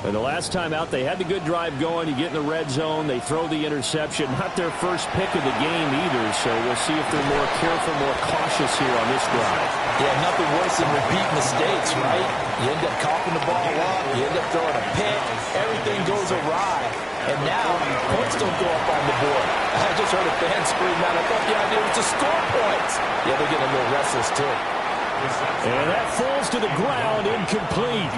Speaker 1: And the last time out, they had the good drive going. You get in the red zone, they throw the interception. Not their first pick of the game either, so we'll see if they're more careful, more cautious here on this drive.
Speaker 3: Yeah, nothing worse than repeat mistakes, right? You end up coughing the ball up, you end up throwing a pick, everything goes awry. And now, points don't go up on the board. I just heard a fan scream out, I thought the idea was to score points. Yeah, they're getting a little restless too.
Speaker 1: And that falls to the ground, incomplete.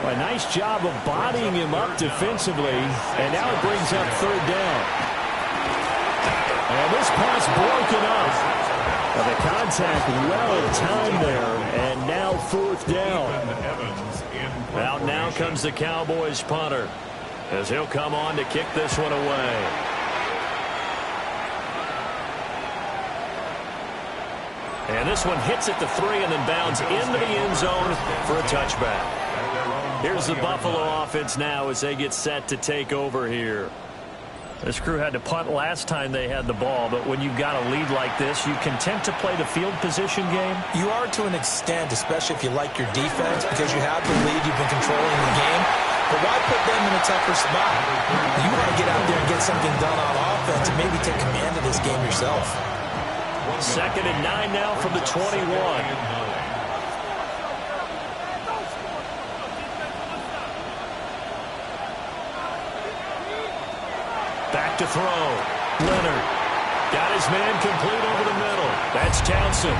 Speaker 1: A nice job of bodying him up defensively, and now it brings up 3rd down. And this pass broken up. Well, the contact well timed there, and now 4th down. Out now comes the Cowboys punter, as he'll come on to kick this one away. And this one hits at the 3 and then bounds into the end zone for a touchback. Here's the Buffalo offense now as they get set to take over here. This crew had to punt last time they had the ball, but when you've got a lead like this, you content to play the field position game?
Speaker 3: You are to an extent, especially if you like your defense, because you have the lead, you've been controlling the game. But why put them in a tougher spot? You want to get out there and get something done on offense and maybe take command of this game yourself.
Speaker 1: 2nd and 9 now from the 21. Back to throw. Leonard got his man complete over the middle. That's Townsend.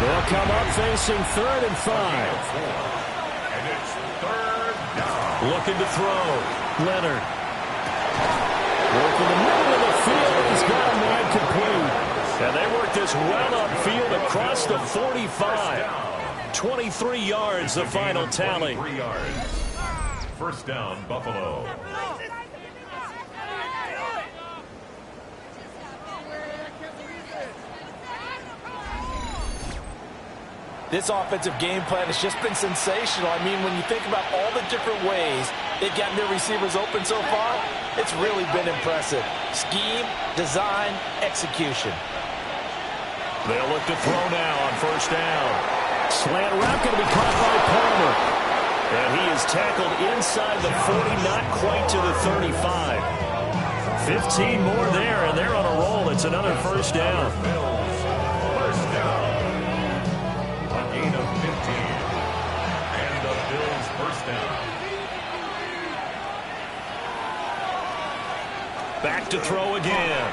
Speaker 1: They'll come up facing 3rd and 5.
Speaker 2: And it's 3rd down.
Speaker 1: Looking to throw. Leonard. Working the middle of the field. He's got a man complete. And they work this well upfield across the 45. 23 yards, the final tally.
Speaker 2: 23 yards. 1st down, Buffalo.
Speaker 3: This offensive game plan has just been sensational. I mean, when you think about all the different ways they've gotten their receivers open so far, it's really been impressive. Scheme, design, execution.
Speaker 1: They'll look to throw now on 1st down. Slant route going to be caught by Palmer. And he is tackled inside the 40, not quite to the 35. 15 more there, and they're on a roll. It's another 1st down.
Speaker 2: First down. A gain of 15. And the Bills' 1st down.
Speaker 1: Back to throw again.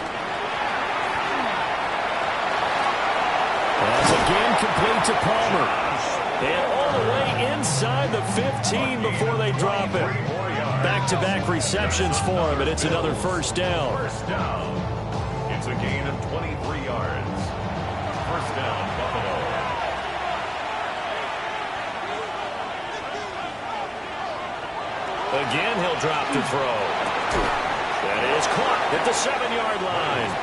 Speaker 1: That's again complete to Palmer. And all the way inside the 15 before they drop it. Back-to-back receptions for him, and it's another 1st down.
Speaker 2: 1st down. It's a gain of 23 yards. 1st down, Buffalo.
Speaker 4: Again, he'll drop to throw. That is caught at the 7-yard line.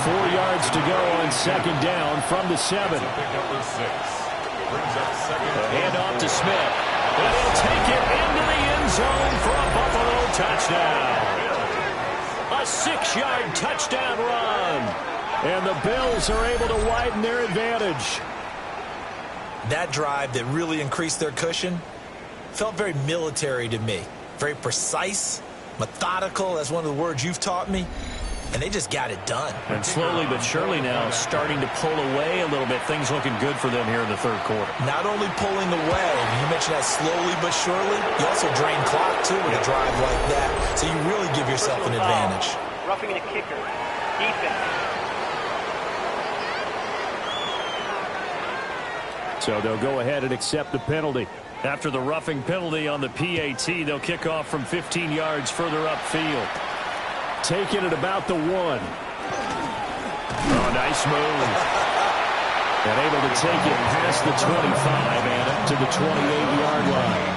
Speaker 1: 4 yards to go on second down from the 7.
Speaker 2: Pick up the 6. Brings up second.
Speaker 4: The handoff to Smith. And he'll take it into the end zone for a Buffalo touchdown. A 6-yard touchdown run.
Speaker 1: And the Bills are able to widen their advantage.
Speaker 3: That drive that really increased their cushion felt very military to me. Very precise, methodical. That's one of the words you've taught me. And they just got it done.
Speaker 4: And slowly but surely now starting to pull away a little bit. Things looking good for them here in the third quarter.
Speaker 3: Not only pulling away, you mentioned that slowly but surely, you also drain clock too with a drive like that. So you really give yourself an advantage.
Speaker 6: Roughing the kicker. Defense.
Speaker 1: So they'll go ahead and accept the penalty.
Speaker 4: After the roughing penalty on the PAT, they'll kick off from 15 yards further upfield.
Speaker 1: Take it at about the 1.
Speaker 4: Oh, nice move.
Speaker 1: And able to take it past the 25 and up to the 28-yard line.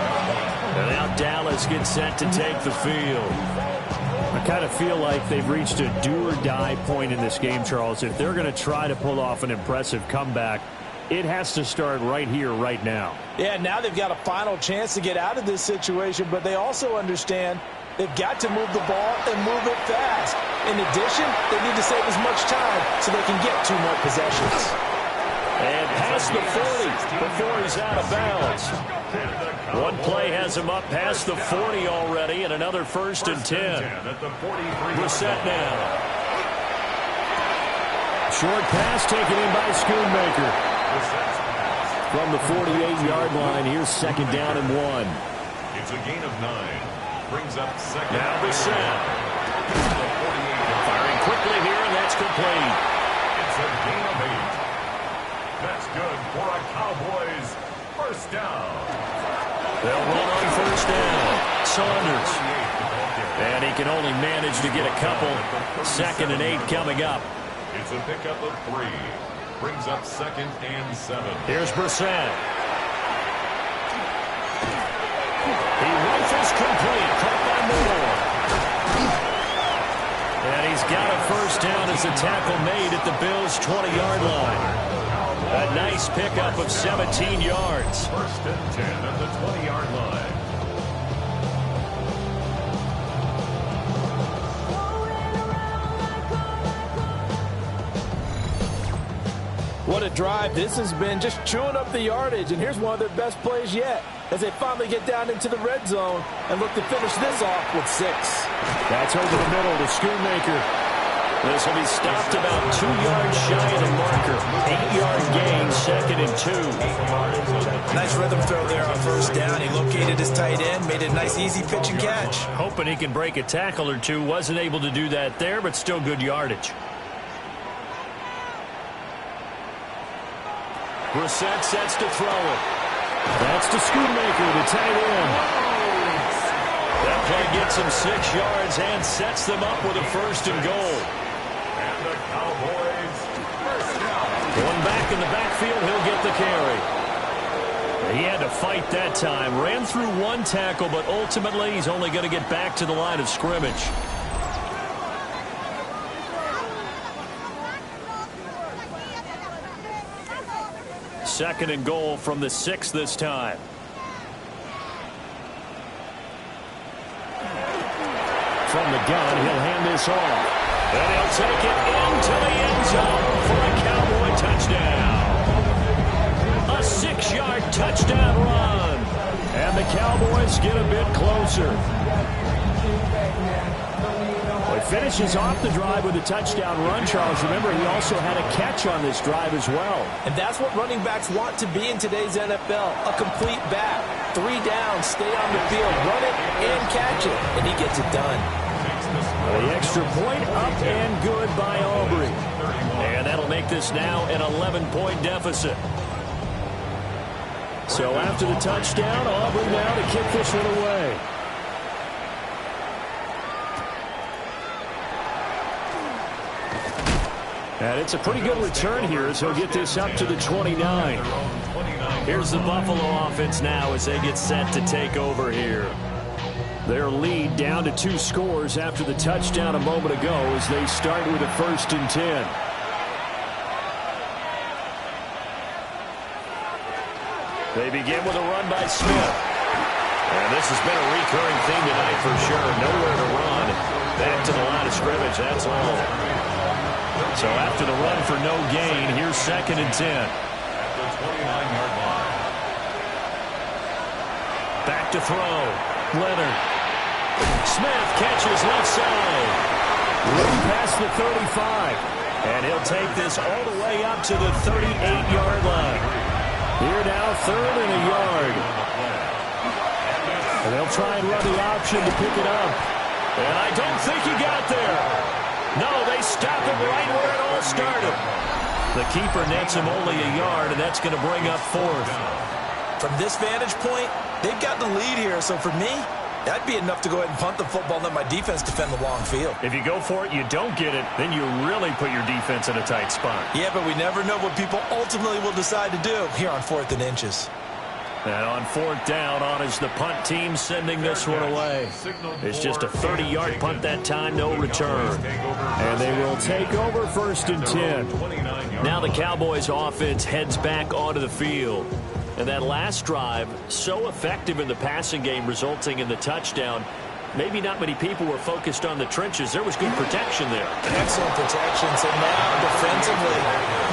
Speaker 4: And now Dallas gets set to take the field.
Speaker 1: I kind of feel like they've reached a do-or-die point in this game, Charles. If they're going to try to pull off an impressive comeback, it has to start right here, right now.
Speaker 3: Yeah, now they've got a final chance to get out of this situation, but they also understand they've got to move the ball and move it fast. In addition, they need to save as much time so they can get 2 more possessions.
Speaker 4: And past the 40 before he's out of bounds. One play has him up past the 40 already, and another 1st and 10. Brissett now.
Speaker 1: Short pass taken in by Schoonmaker. From the 48-yard line, here's second down and 1.
Speaker 2: It's a gain of 9. Brings up second.
Speaker 4: Now Brissett. Firing quickly here, and that's complete.
Speaker 2: It's a gain of 8. That's good for a Cowboys first down.
Speaker 4: They'll run on first down. Saunders. And he can only manage to get a couple. 2nd and 8 coming up.
Speaker 2: It's a pickup of 3. Brings up 2nd and 7.
Speaker 4: Here's Brissett. He rifles complete. Caught by Moore. And he's got a first down as a tackle made at the Bills' 20-yard line. A nice pickup of 17 yards.
Speaker 2: 1st and 10 at the 20-yard line.
Speaker 3: What a drive this has been, just chewing up the yardage. And here's one of their best plays yet as they finally get down into the red zone and look to finish this off with 6.
Speaker 1: That's over the middle to Schoonmaker.
Speaker 4: This will be stopped about 2 yards shy of the marker. 8-yard gain, 2nd and 2.
Speaker 3: Nice rhythm throw there on first down. He located his tight end, made a nice easy pitch and catch.
Speaker 4: Hoping he can break a tackle or two. Wasn't able to do that there, but still good yardage. Brissett sets to throw it.
Speaker 1: That's to Schoonmaker, the tight end.
Speaker 4: That play gets him 6 yards and sets them up with a 1st and goal.
Speaker 2: And the Cowboys first down.
Speaker 4: Going back in the backfield, he'll get the carry. He had to fight that time. Ran through 1 tackle, but ultimately he's only going to get back to the line of scrimmage. Second and goal from the 6 this time.
Speaker 1: From the gun, he'll hand this off.
Speaker 4: And he'll take it into the end zone for a Cowboy touchdown. A 6-yard touchdown run.
Speaker 1: And the Cowboys get a bit closer. Well, he finishes off the drive with a touchdown run, Charles. Remember, he also had a catch on this drive as well.
Speaker 3: And that's what running backs want to be in today's NFL, a complete back. 3 down, stay on the field, run it and catch it, and he gets it done.
Speaker 1: The extra point up and good by Aubrey.
Speaker 4: And that'll make this now an 11-point deficit.
Speaker 1: So after the touchdown, Aubrey now to kick this one away. And it's a pretty good return here as he'll get this up to the 29.
Speaker 4: Here's the Buffalo offense now as they get set to take over here.
Speaker 1: Their lead down to 2 scores after the touchdown a moment ago as they start with a 1st and 10. They begin with a run by Smith. And this has been a recurring theme tonight for sure. Nowhere to run. Back to the line of scrimmage, that's all. So after the run for no gain, here's 2nd and 10.
Speaker 2: At the 29-yard line.
Speaker 1: Back to throw. Leonard. Smith catches left side. Room past the 35. And he'll take this all the way up to the 38-yard line. Here now, 3rd and a yard. And they'll try and run the option to pick it up. And I don't think he got there. No, they stop him right where it all started. The keeper nets him only a yard, and that's going to bring up 4th.
Speaker 3: From this vantage point, they've got the lead here. So for me, that'd be enough to go ahead and punt the football and let my defense defend the long field.
Speaker 1: If you go for it, you don't get it, then you really put your defense in a tight spot.
Speaker 3: Yeah, but we never know what people ultimately will decide to do here on 4th and inches.
Speaker 1: And on 4th down, on is the punt team sending this one away. It's just a 30-yard punt that time, no return. And they will take over 1st and 10. Now the Cowboys offense heads back onto the field. And that last drive, so effective in the passing game, resulting in the touchdown. Maybe not many people were focused on the trenches. There was good protection there.
Speaker 3: Excellent protection. So now defensively,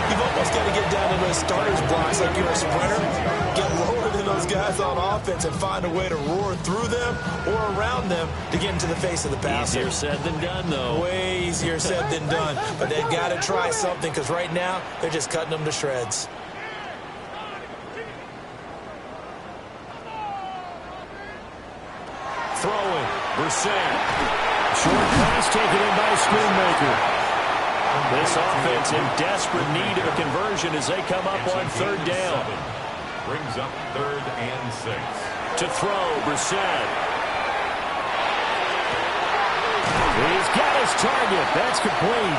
Speaker 3: you've almost got to get down to those starters blocks like you're a sprinter. Get lower than those guys on offense and find a way to roar through them or around them to get into the face of the passer.
Speaker 1: Easier said than done, though.
Speaker 3: Way easier said than done. But they've got to try something because right now they're just cutting them to shreds.
Speaker 1: Throwing. Brissett. Short pass taken in by Schoonmaker. This offense in desperate need of a conversion as they come up on 3rd down.
Speaker 2: Brings up 3rd and 6.
Speaker 1: To throw, Brissett. He's got his target. That's complete.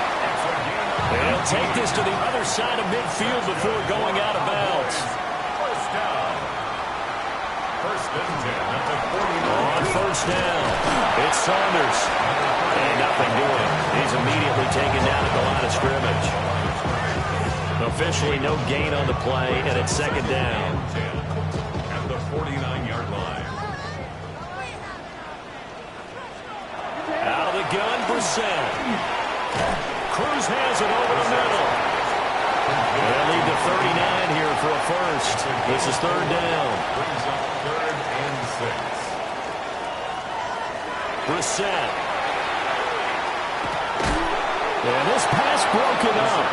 Speaker 1: And he'll take this to the other side of midfield before going out of bounds.
Speaker 2: 1st down. 1st and 10 at the 49.
Speaker 1: On 1st down, it's Saunders. And nothing doing. He's immediately taken down at the line of scrimmage. Officially no gain on the play, and it's 2nd down.
Speaker 2: At the 49-yard line.
Speaker 1: Out of the gun, Brissett. Cruz has it over the middle. They'll lead to 39 here for a 1st. This is 3rd down.
Speaker 2: Brings up 3rd and 6.
Speaker 1: Brissett. And this pass broken up.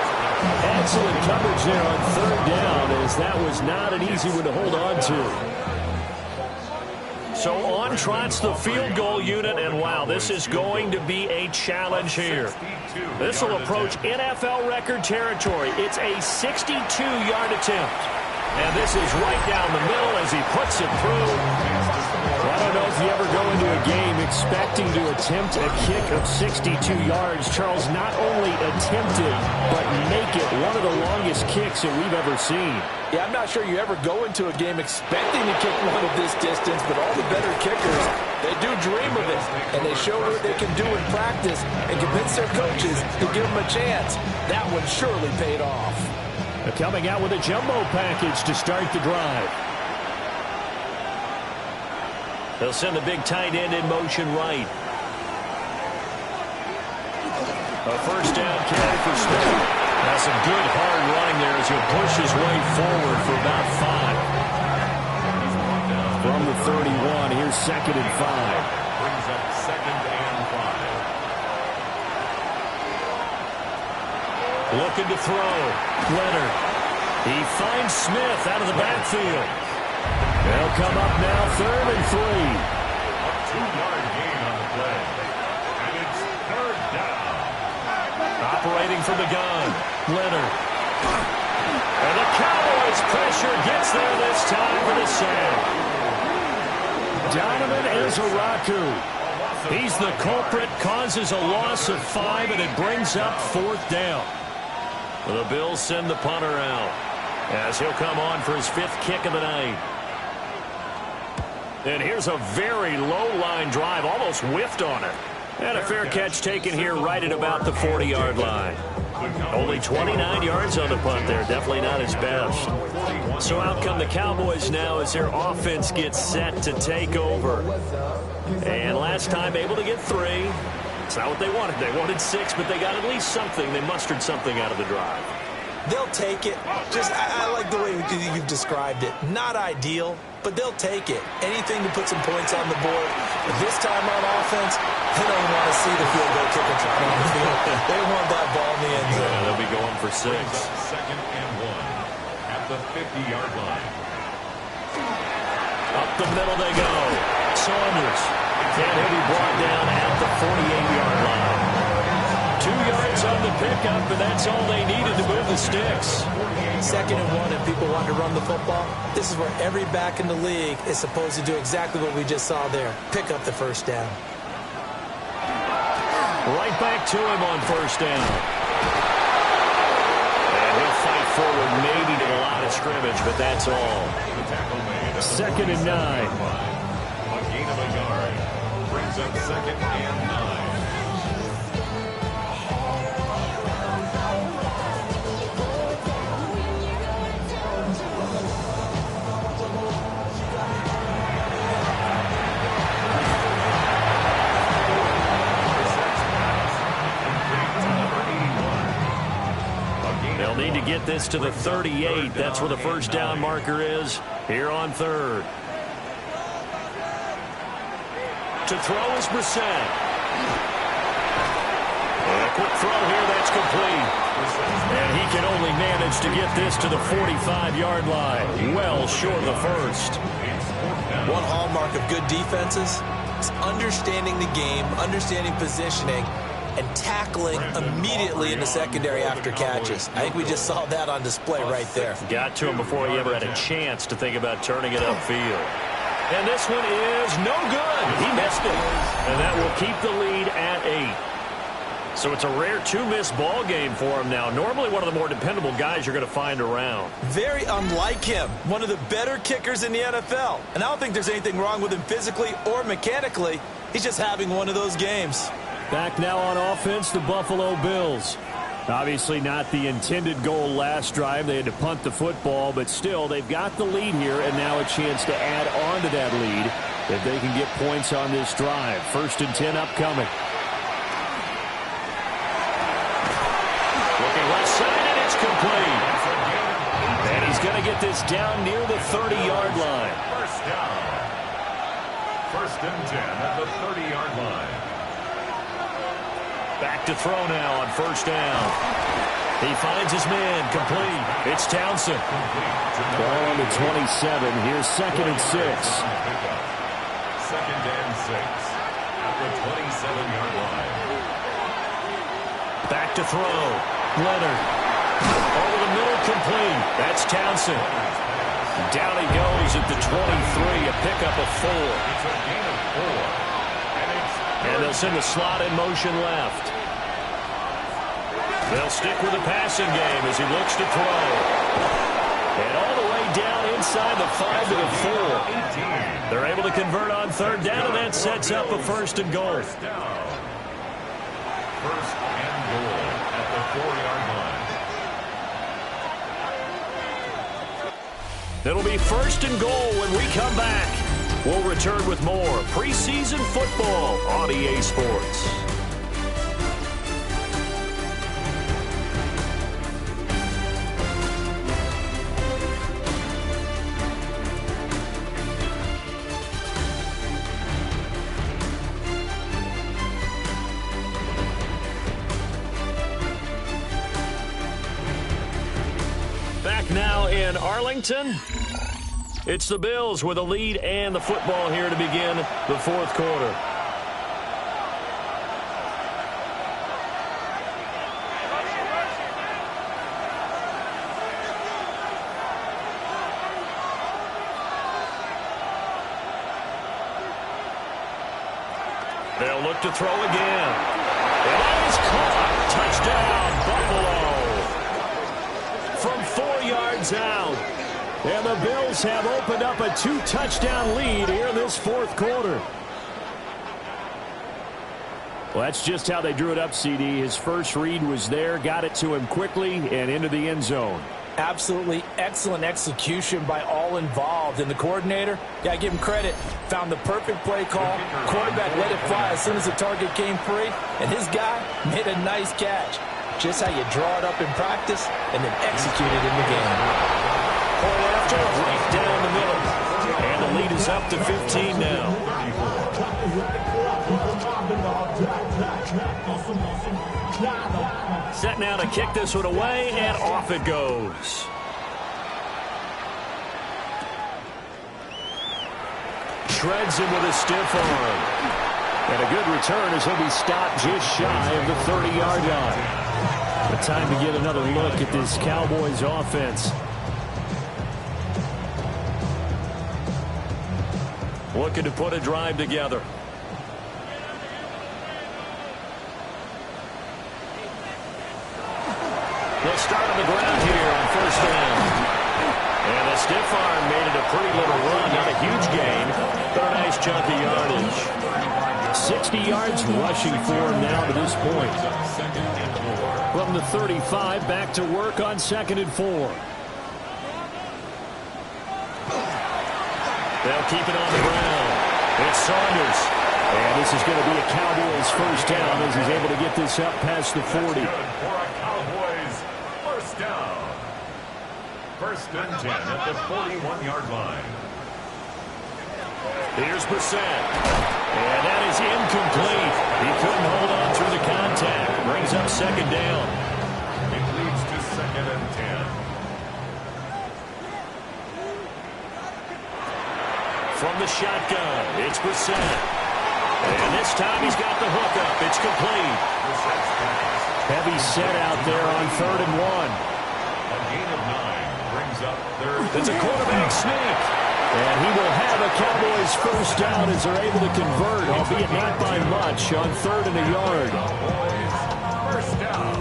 Speaker 1: Excellent coverage there on 3rd down, as that was not an easy one to hold on to. So on trots the field goal unit, and wow, this is going to be a challenge here. This will approach NFL record territory. It's a 62-yard attempt. And this is right down the middle as he puts it through. I don't know if you ever go into a game expecting to attempt a kick of 62 yards. Charles, not only attempt it, but make it one of the longest kicks that we've ever seen.
Speaker 3: Yeah, I'm not sure you ever go into a game expecting to kick one of this distance, but all the better kickers, they do dream of it, and they show what they can do in practice and convince their coaches to give them a chance. That one surely paid off.
Speaker 1: They're coming out with a jumbo package to start the drive. They'll send the big tight end in motion right. A 1st down carry for Smith. That's some good hard running there as he'll push his way forward for about 5. From the 31, here's 2nd and 5.
Speaker 2: Brings up 2nd and 5.
Speaker 1: Looking to throw. Leonard. He finds Smith out of the backfield. They'll come up now 3rd and 3.
Speaker 2: A 2-yard gain on the play. And it's 3rd down.
Speaker 1: Operating from the gun. Leonard. And the Cowboys pressure gets there this time for the sack. Donovan Ezeraku. He's the culprit, causes a loss of 5, and it brings up 4th down. The Bills send the punter out as he'll come on for his 5th kick of the night. And here's a very low-line drive, almost whiffed on it. And a fair catch taken here right at about the 40-yard line. Only 29 yards on the punt there. Definitely not his best. So out come the Cowboys now as their offense gets set to take over. And last time able to get 3. It's not what they wanted. They wanted 6, but they got at least something. They mustered something out of the drive.
Speaker 3: They'll take it. I like the way you've described it. Not ideal, but they'll take it. Anything to put some points on the board. But this time on offense, they don't want to see the field goal kicker trying on the field. They want that ball in the end zone.
Speaker 1: Yeah, they'll be going for 6.
Speaker 2: Second and 1 at the 50-yard line.
Speaker 1: Up the middle they go. Saunders. And he'll be brought down at the 48-yard line. 2 yards on the pickup, and that's all they needed to move the sticks.
Speaker 3: Second and 1, and people want to run the football. This is where every back in the league is supposed to do exactly what we just saw there. Pick up the first down.
Speaker 1: Right back to him on first down. And he'll fight forward maybe to the line of scrimmage, but that's all. Second and 9.
Speaker 2: A gain of a yard. Brings up second and 9.
Speaker 1: They'll need to get this to the 38. That's where the first down marker is here on third. To throw is Brissett. A quick throw here, that's complete. And he can only manage to get this to the 45-yard line. Well short of the first.
Speaker 3: One hallmark of good defenses is understanding the game, understanding positioning, and tackling immediately in the secondary after catches. I think we just saw that on display right there.
Speaker 1: Got to him before he ever had a chance to think about turning it upfield. And this one is no good. He missed it. And that will keep the lead at 8. So it's a rare 2-miss ball game for him now. Normally one of the more dependable guys you're going to find around.
Speaker 3: Very unlike him. One of the better kickers in the NFL. And I don't think there's anything wrong with him physically or mechanically. He's just having one of those games.
Speaker 1: Back now on offense, the Buffalo Bills. Obviously not the intended goal last drive. They had to punt the football, but still they've got the lead here and now a chance to add on to that lead if they can get points on this drive. First and 10 upcoming. Looking left side, and it's complete. And he's going to get this down near the 30-yard line.
Speaker 2: First down. First and 10 at the 30-yard line.
Speaker 1: Back to throw now on first down. He finds his man, complete. It's Townsend. Ball on the 27. Here's second and 6.
Speaker 2: Second and 6 at the 27-yard line.
Speaker 1: Back to throw. Leonard. Over the middle, complete. That's Townsend. Down he goes at the 23, a pickup of 4.
Speaker 2: It's a gain of 4.
Speaker 1: And they'll send the slot in motion left. They'll stick with the passing game as he looks to throw. And all the way down inside the 5 to the 4. They're able to convert on third down, and that sets up a first and goal.
Speaker 2: First and goal at the 4-yard line.
Speaker 1: It'll be first and goal when we come back. We'll return with more preseason football on EA Sports. Back now in Arlington. It's the Bills with a lead and the football here to begin the fourth quarter. They'll look to throw again. And that is caught. Touchdown, Buffalo. From 4 yards out. And the Bills Bills have opened up a 2-touchdown lead here in this fourth quarter. Well, that's just how they drew it up, CD. His first read was there, got it to him quickly, and into the end zone.
Speaker 3: Absolutely excellent execution by all involved. And the coordinator, got to give him credit, found the perfect play call. Quarterback let it fly as soon as the target came free, and his guy made a nice catch. Just how you draw it up in practice and then execute it in the game.
Speaker 1: Point after, right down the middle. And the lead is up to 15 now. Set now to kick this one away, and off it goes. Shreds him with a stiff arm. And a good return as he'll be stopped just shy of the 30-yard line. But time to get another look at this Cowboys offense. Looking to put a drive together. They'll start on the ground here on first down. And a stiff arm made it a pretty little run. Not a huge gain, but a nice chunk of yardage. 60 yards rushing for him now to this point. From the 35, back to work on 2nd and 4. They'll keep it on the ground. It's Saunders. And this is going to be a Cowboys first down as he's able to get this up past the 40.
Speaker 2: First and 10 at the 41-yard line.
Speaker 1: Here's Brissett. And that is incomplete. He couldn't hold on through the contact. Brings up 2nd down.
Speaker 2: It leads to 2nd and 10.
Speaker 1: From the shotgun, it's Brissett. And this time he's got the hook up. It's complete. Heavy set out there on 3rd and 1.
Speaker 2: A gain of 9.
Speaker 1: It's a quarterback sneak. And he will have a Cowboys first down as they're able to convert, albeit not by much, on 3rd and a yard.
Speaker 2: First down.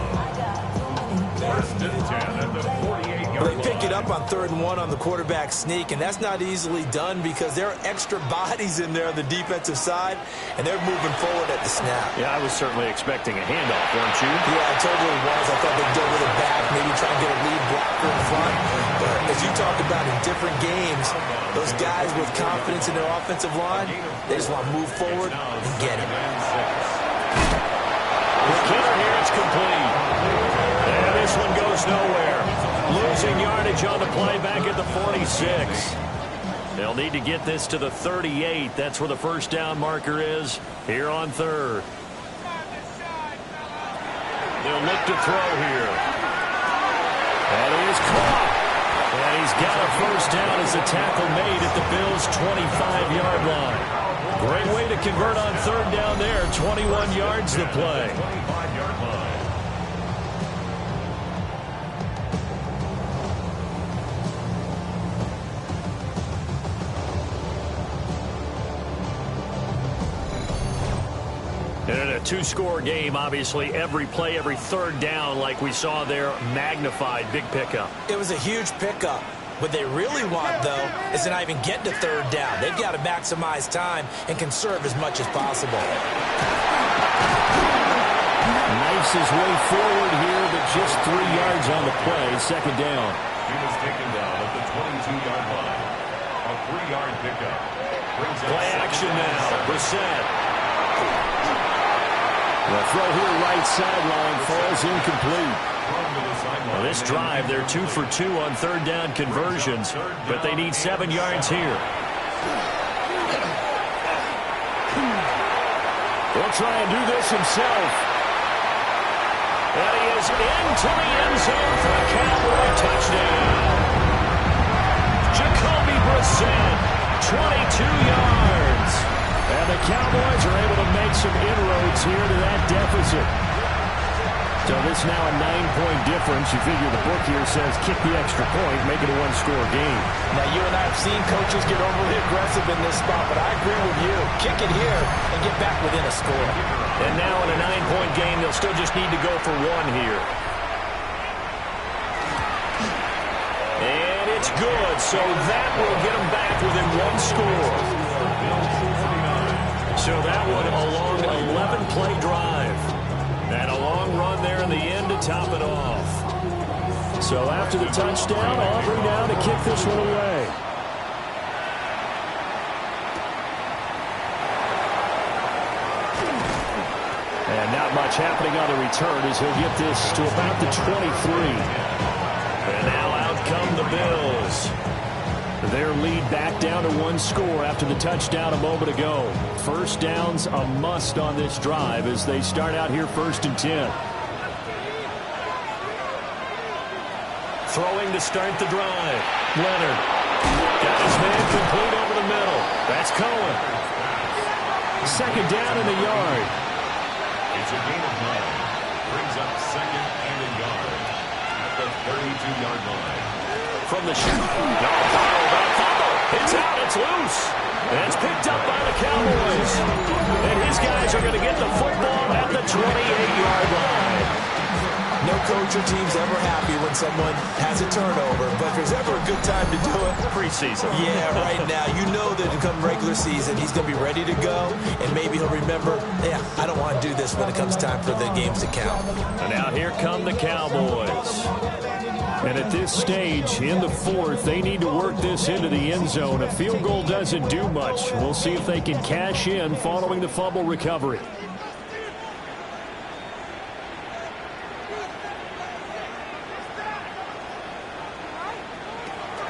Speaker 2: First and 10 at the 48-yard
Speaker 3: line. They pick it up on 3rd and 1 on the quarterback sneak, and that's not easily done because there are extra bodies in there on the defensive side, and they're moving forward at the snap.
Speaker 1: Yeah, I was certainly expecting a handoff, weren't you?
Speaker 3: Yeah, I totally was. I thought they'd go with it back, maybe try and get a lead blocker in front. But as you talked about in different games, those guys with confidence in their offensive line, they just want to move forward and get it.
Speaker 1: McKinnon here, it's complete. And this one goes nowhere. Losing yardage on the play back at the 46. They'll need to get this to the 38. That's where the first down marker is here on 3rd. They'll look to throw here. And he is caught. And he's got a first down as the tackle made at the Bills' 25-yard line. Great way to convert on 3rd down there. 21 yards to play.
Speaker 2: 25-yard line.
Speaker 1: And in a 2-score game, obviously, every play, every 3rd down, like we saw there, magnified. Big pickup.
Speaker 3: It was a huge pickup. What they really want, though, is to not even get to 3rd down. They've got to maximize time and conserve as much as possible.
Speaker 1: Knifes his way forward here, but just 3 yards on the play. 2nd down.
Speaker 2: He was taken down at the 22-yard line. A 3-yard pickup.
Speaker 1: Play action now. Brissett. The throw here right sideline falls incomplete. Well, this drive, they're 2 for 2 on 3rd down conversions, but they need 7 yards here. He'll try and do this himself. And he is into the end zone for a Cowboy touchdown. Jacoby Brissett, 22 yards. And the Cowboys are able to make some inroads here to that deficit. So this now a 9-point difference. You figure the book here says kick the extra point, make it a 1-score game.
Speaker 3: Now, you and I have seen coaches get overly aggressive in this spot, but I agree with you. Kick it here and get back within a score.
Speaker 1: And now in a 9-point game, they'll still just need to go for 1 here. And it's It's good, so that will get them back within one score. So that one a long 11-play drive. And a long run there in the end to top it off. So after the touchdown, Aubrey now to kick this one away. And not much happening on the return as he'll get this to about the 23. And now out come the Bills. Their lead back down to one score after the touchdown a moment ago. First down's a must on this drive as they start out here 1st and 10. Throwing to start the drive. Leonard. Got his man complete over the middle. That's Cohen. Second down in the yard.
Speaker 2: It's a gain of 9. Brings up 2nd and a yard at the 32-yard line.
Speaker 1: From the shot. No, it's out. It's loose. And it's picked up by the Cowboys. And his guys are going to get the football at the 28-yard line.
Speaker 3: No coach or team's ever happy when someone has a turnover, but if there's ever a good time to do it,
Speaker 1: Preseason.
Speaker 3: yeah, right now. You know that come regular season, he's going to be ready to go, and maybe he'll remember, yeah, I don't want to do this when it comes time for the games to count.
Speaker 1: And now here come the Cowboys. And at this stage, in the 4th, they need to work this into the end zone. A field goal doesn't do much. We'll see if they can cash in following the fumble recovery.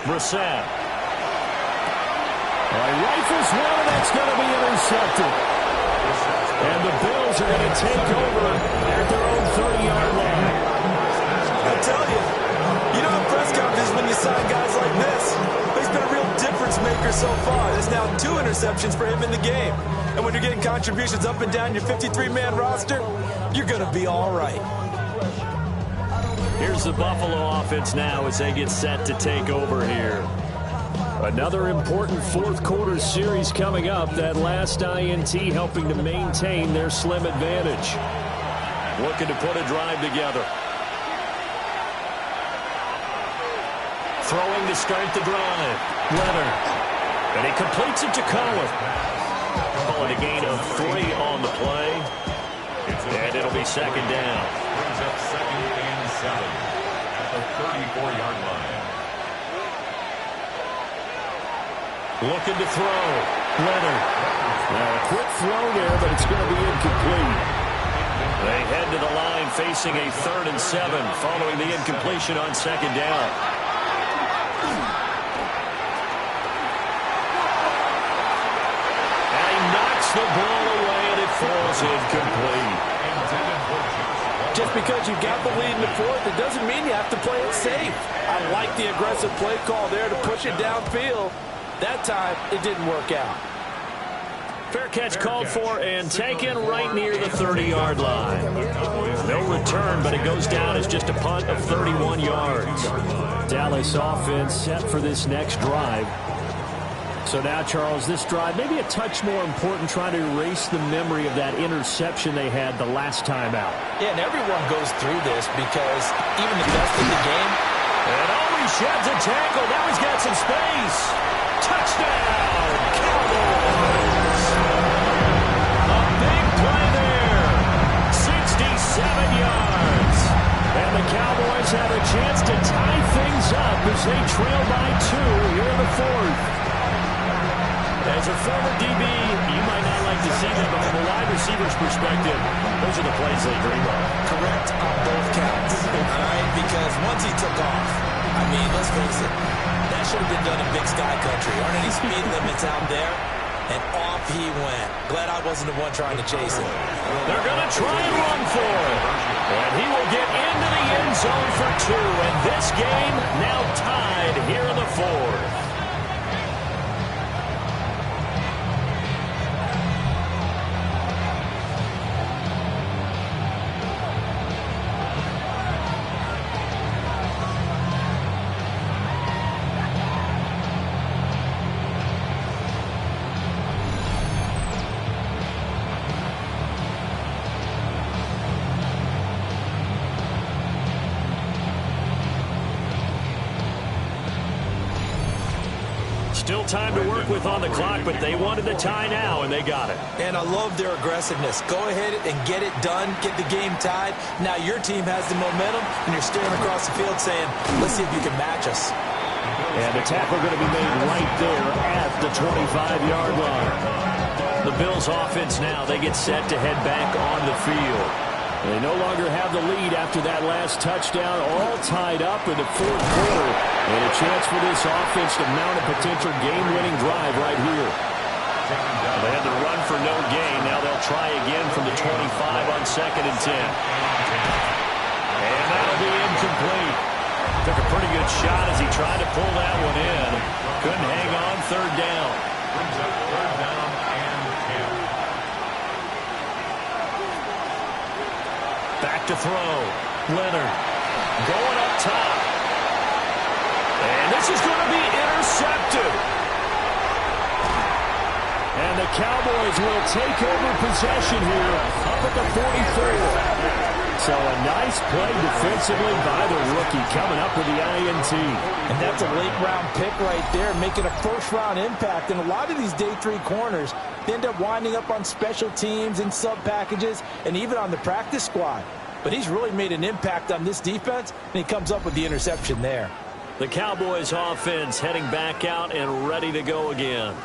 Speaker 1: Brissett. Rifles one, and that's going to be intercepted. And the Bills are going to take over at their own 30-yard line.
Speaker 3: I tell you, you know, in press conferences when you sign guys like this, he's been a real difference maker so far. There's now 2 interceptions for him in the game. And when you're getting contributions up and down your 53-man roster, you're going to be all right.
Speaker 1: Here's the Buffalo offense now as they get set to take over here. Another important 4th quarter series coming up. That last INT helping to maintain their slim advantage. Looking to put a drive together. Throwing to start the drive. Leonard. And he completes it to Cohen. Call it a gain of 3 on the play. And it'll be second down.
Speaker 2: Brings up 2nd and 7 at the 34-yard line.
Speaker 1: Looking to throw. Leonard. Now a quick throw there, but it's going to be incomplete. They head to the line facing a 3rd and 7 following the incompletion on second down. And he knocks the ball away, and it falls incomplete.
Speaker 3: Just because you got the lead in the 4th, it doesn't mean you have to play it safe. I like the aggressive play call there to push it downfield. That time, it didn't work out.
Speaker 1: Fair catch called for and taken right near the 30-yard line. No return, but it goes down as just a punt of 31 yards. Dallas offense set for this next drive. So now, Charles, this drive maybe a touch more important, trying to erase the memory of that interception they had the last time out.
Speaker 3: Yeah, and everyone goes through this because even the best in the game.
Speaker 1: And he sheds a tackle. Now he's got some space. Touchdown, Cowboys. A big play there. 67 yards. And the Cowboys have a chance to tie things up as they trail by 2 here in the 4th. As a former DB, you might not like to see them, but from a wide receiver's perspective, those are the plays they dream of.
Speaker 3: Correct on both counts. All right, because once he took off, I mean, let's face it, that should have been done in Big Sky Country. Aren't any speed limits out there? And off he went. Glad I wasn't the one trying to chase him.
Speaker 1: They're going to try and run for it. And he will get into the end zone for 2. And this game now tied here in the 4th. Still time to work with on the clock, but they wanted the tie now, and they got it.
Speaker 3: And I love their aggressiveness. Go ahead and get it done, get the game tied. Now your team has the momentum, and you're staring across the field saying, let's see if you can match us.
Speaker 1: And the tackle going to be made right there at the 25-yard line. The Bills offense now, they get set to head back on the field. They no longer have the lead after that last touchdown, all tied up in the fourth quarter. And a chance for this offense to mount a potential game-winning drive right here. They had the run for no gain. Now they'll try again from the 25 on 2nd and 10. And that'll be incomplete. Took a pretty good shot as he tried to pull that one in. Couldn't hang on, 3rd down.
Speaker 2: Brings up 3rd down and 10.
Speaker 1: Back to throw. Leonard going up top. And this is going to be intercepted. And the Cowboys will take over possession here up at the 44. So a nice play defensively by the rookie coming up with the INT.
Speaker 3: And that's a late-round pick right there, making a first-round impact. And a lot of these day 3 corners, they end up winding up on special teams and sub-packages and even on the practice squad. But he's really made an impact on this defense, and he comes up with the interception there.
Speaker 1: The Cowboys offense heading back out and ready to go again.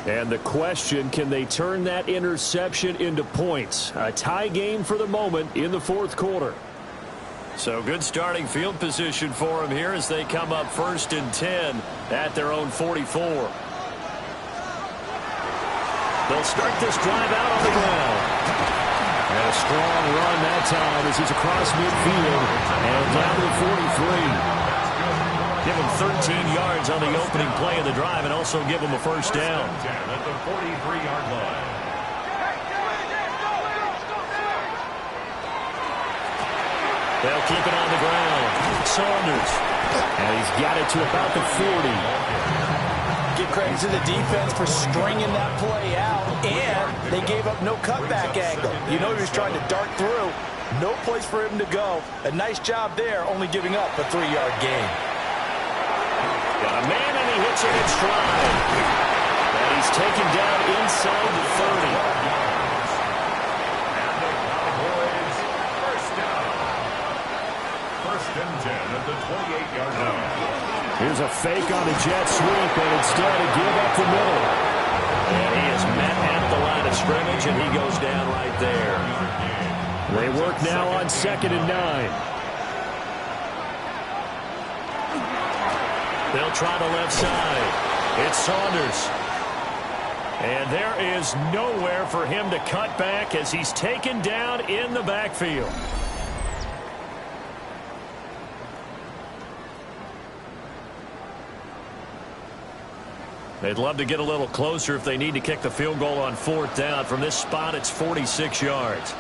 Speaker 1: And the question, can they turn that interception into points? A tie game for the moment in the 4th quarter. So good starting field position for them here as they come up 1st and 10 at their own 44. They'll start this drive out on the ground. And a strong run that time as he's across midfield and down to the 43. Give him 13 yards on the opening play of the drive and also give him a first down.
Speaker 2: At the 43-yard line.
Speaker 1: They'll keep it on the ground. Saunders. And he's got it to about the 40.
Speaker 3: Give credit to the defense for stringing that play out, and they gave up no cutback angle. You know he was trying to dart through. No place for him to go. A nice job there, only giving up a 3-yard gain.
Speaker 1: Got a man, and he hits it in stride. And he's taken down inside the 30.
Speaker 2: And the Cowboys first down. 1st and 10 at the 28-yard line.
Speaker 1: Here's a fake on the jet sweep, and instead a give up the middle. And he is met at the line of scrimmage, and he goes down right there. They work now on 2nd and 9. They'll try the left side. It's Saunders. And there is nowhere for him to cut back as he's taken down in the backfield. They'd love to get a little closer if they need to kick the field goal on 4th down. From this spot, it's 46 yards.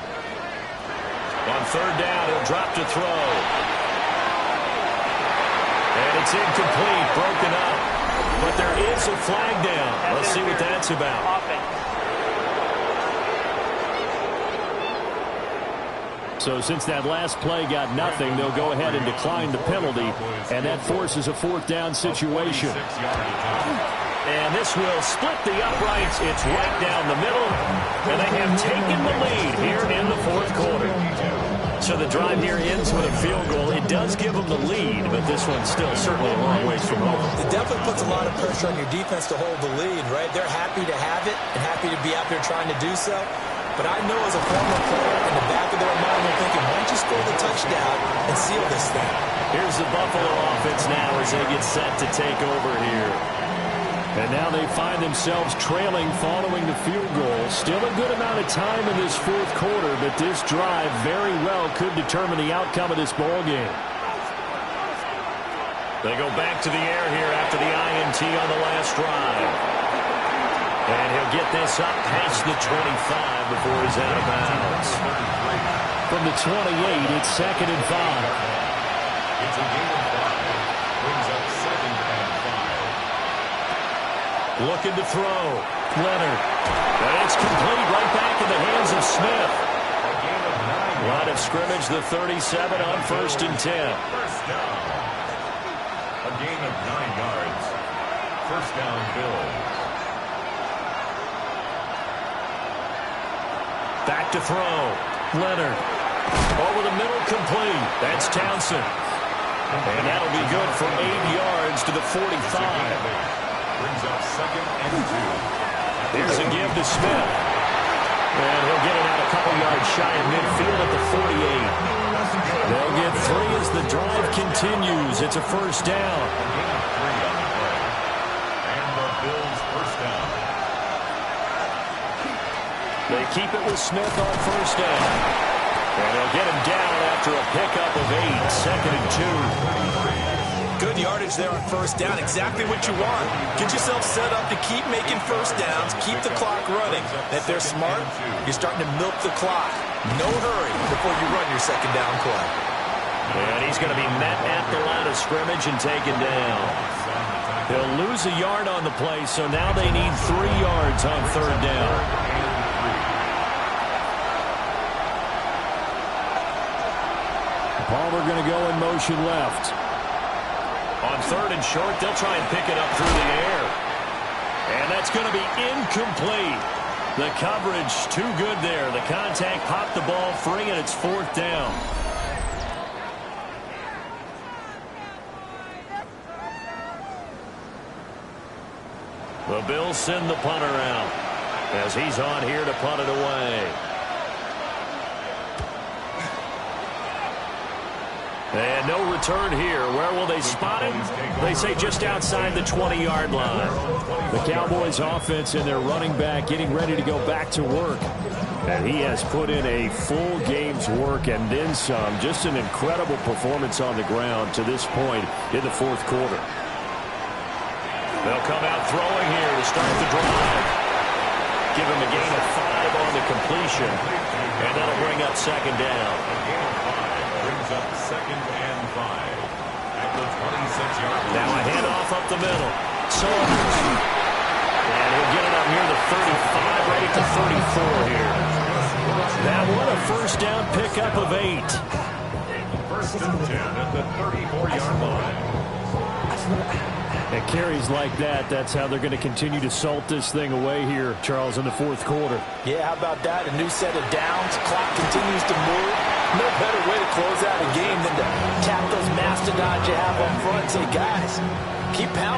Speaker 1: On 3rd down, he'll drop to throw. And it's incomplete, broken up. But there is a flag down. Let's see what that's about. So since that last play got nothing, they'll go ahead and decline the penalty, and that forces a 4th down situation. And this will split the uprights. It's right down the middle, and they have taken the lead here in the 4th quarter. So the drive here ends with a field goal. It does give them the lead, but this one's still certainly a long ways from over.
Speaker 3: It definitely puts a lot of pressure on your defense to hold the lead, right? They're happy to have it and happy to be out there trying to do so. But I know as a former player, in the back of their mind, they're thinking, why don't you score the touchdown and seal this thing?
Speaker 1: Here's the Buffalo offense now as they get set to take over here. And now they find themselves trailing following the field goal. Still a good amount of time in this 4th quarter, but this drive very well could determine the outcome of this ball game. They go back to the air here after the INT on the last drive. And he'll get this up past the 25 before he's out of bounds. From the 28, it's 2nd and 5.
Speaker 2: It's a gain of 5. Brings up 2nd and 5.
Speaker 1: Looking to throw. Leonard. And it's complete right back in the hands of Smith.
Speaker 2: A gain of 9.
Speaker 1: Line of scrimmage, the 37 on 1st and 10.
Speaker 2: First down. A gain of 9 yards. first down, Bills.
Speaker 1: Back to throw. Leonard. Over the middle, complete. That's Townsend. And that'll be good for 8 yards to the 45.
Speaker 2: Brings up second and 2.
Speaker 1: Here's a give to Smith. And he'll get it out a couple yards shy of midfield at the 48. They'll get 3 as the drive continues. It's a first down.
Speaker 2: And the Bills first down.
Speaker 1: They keep it with Smith on first down. And they'll get him down after a pickup of 8, second and 2.
Speaker 3: Good yardage there on first down. Exactly what you want. Get yourself set up to keep making first downs, keep the clock running. And if they're smart, you're starting to milk the clock. No hurry before you run your second down play.
Speaker 1: And he's going to be met at the line of scrimmage and taken down. He'll lose a yard on the play, so now they need 3 yards on third down. Palmer going to go in motion left. On third and short, they'll try and pick it up through the air. And that's going to be incomplete. The coverage too good there. The contact popped the ball free, and it's fourth down. The Bills send the punter out as he's on here to punt it away. And no return here. Where will they spot him? They say just outside the 20-yard line. The Cowboys offense and their running back getting ready to go back to work. And he has put in a full game's work and then some. Just an incredible performance on the ground to this point in the fourth quarter. They'll come out throwing here to start the drive. Give him a gain of 5 on the completion. And that'll bring up second down.
Speaker 2: Brings up second and 5 at the 26-yard line.
Speaker 1: Now a handoff up the middle. Saunders. And he'll get it up near the 35, right at the 34 here. That one a first down pickup of 8.
Speaker 2: First and 10 at the 34-yard line.
Speaker 1: At carries like that, that's how they're going to continue to salt this thing away here, Charles, in the fourth quarter.
Speaker 3: Yeah, how about that? A new set of downs. Clock continues to move. No better way to close out a game than to tap those mastodons you have up front and say, guys, keep pounding.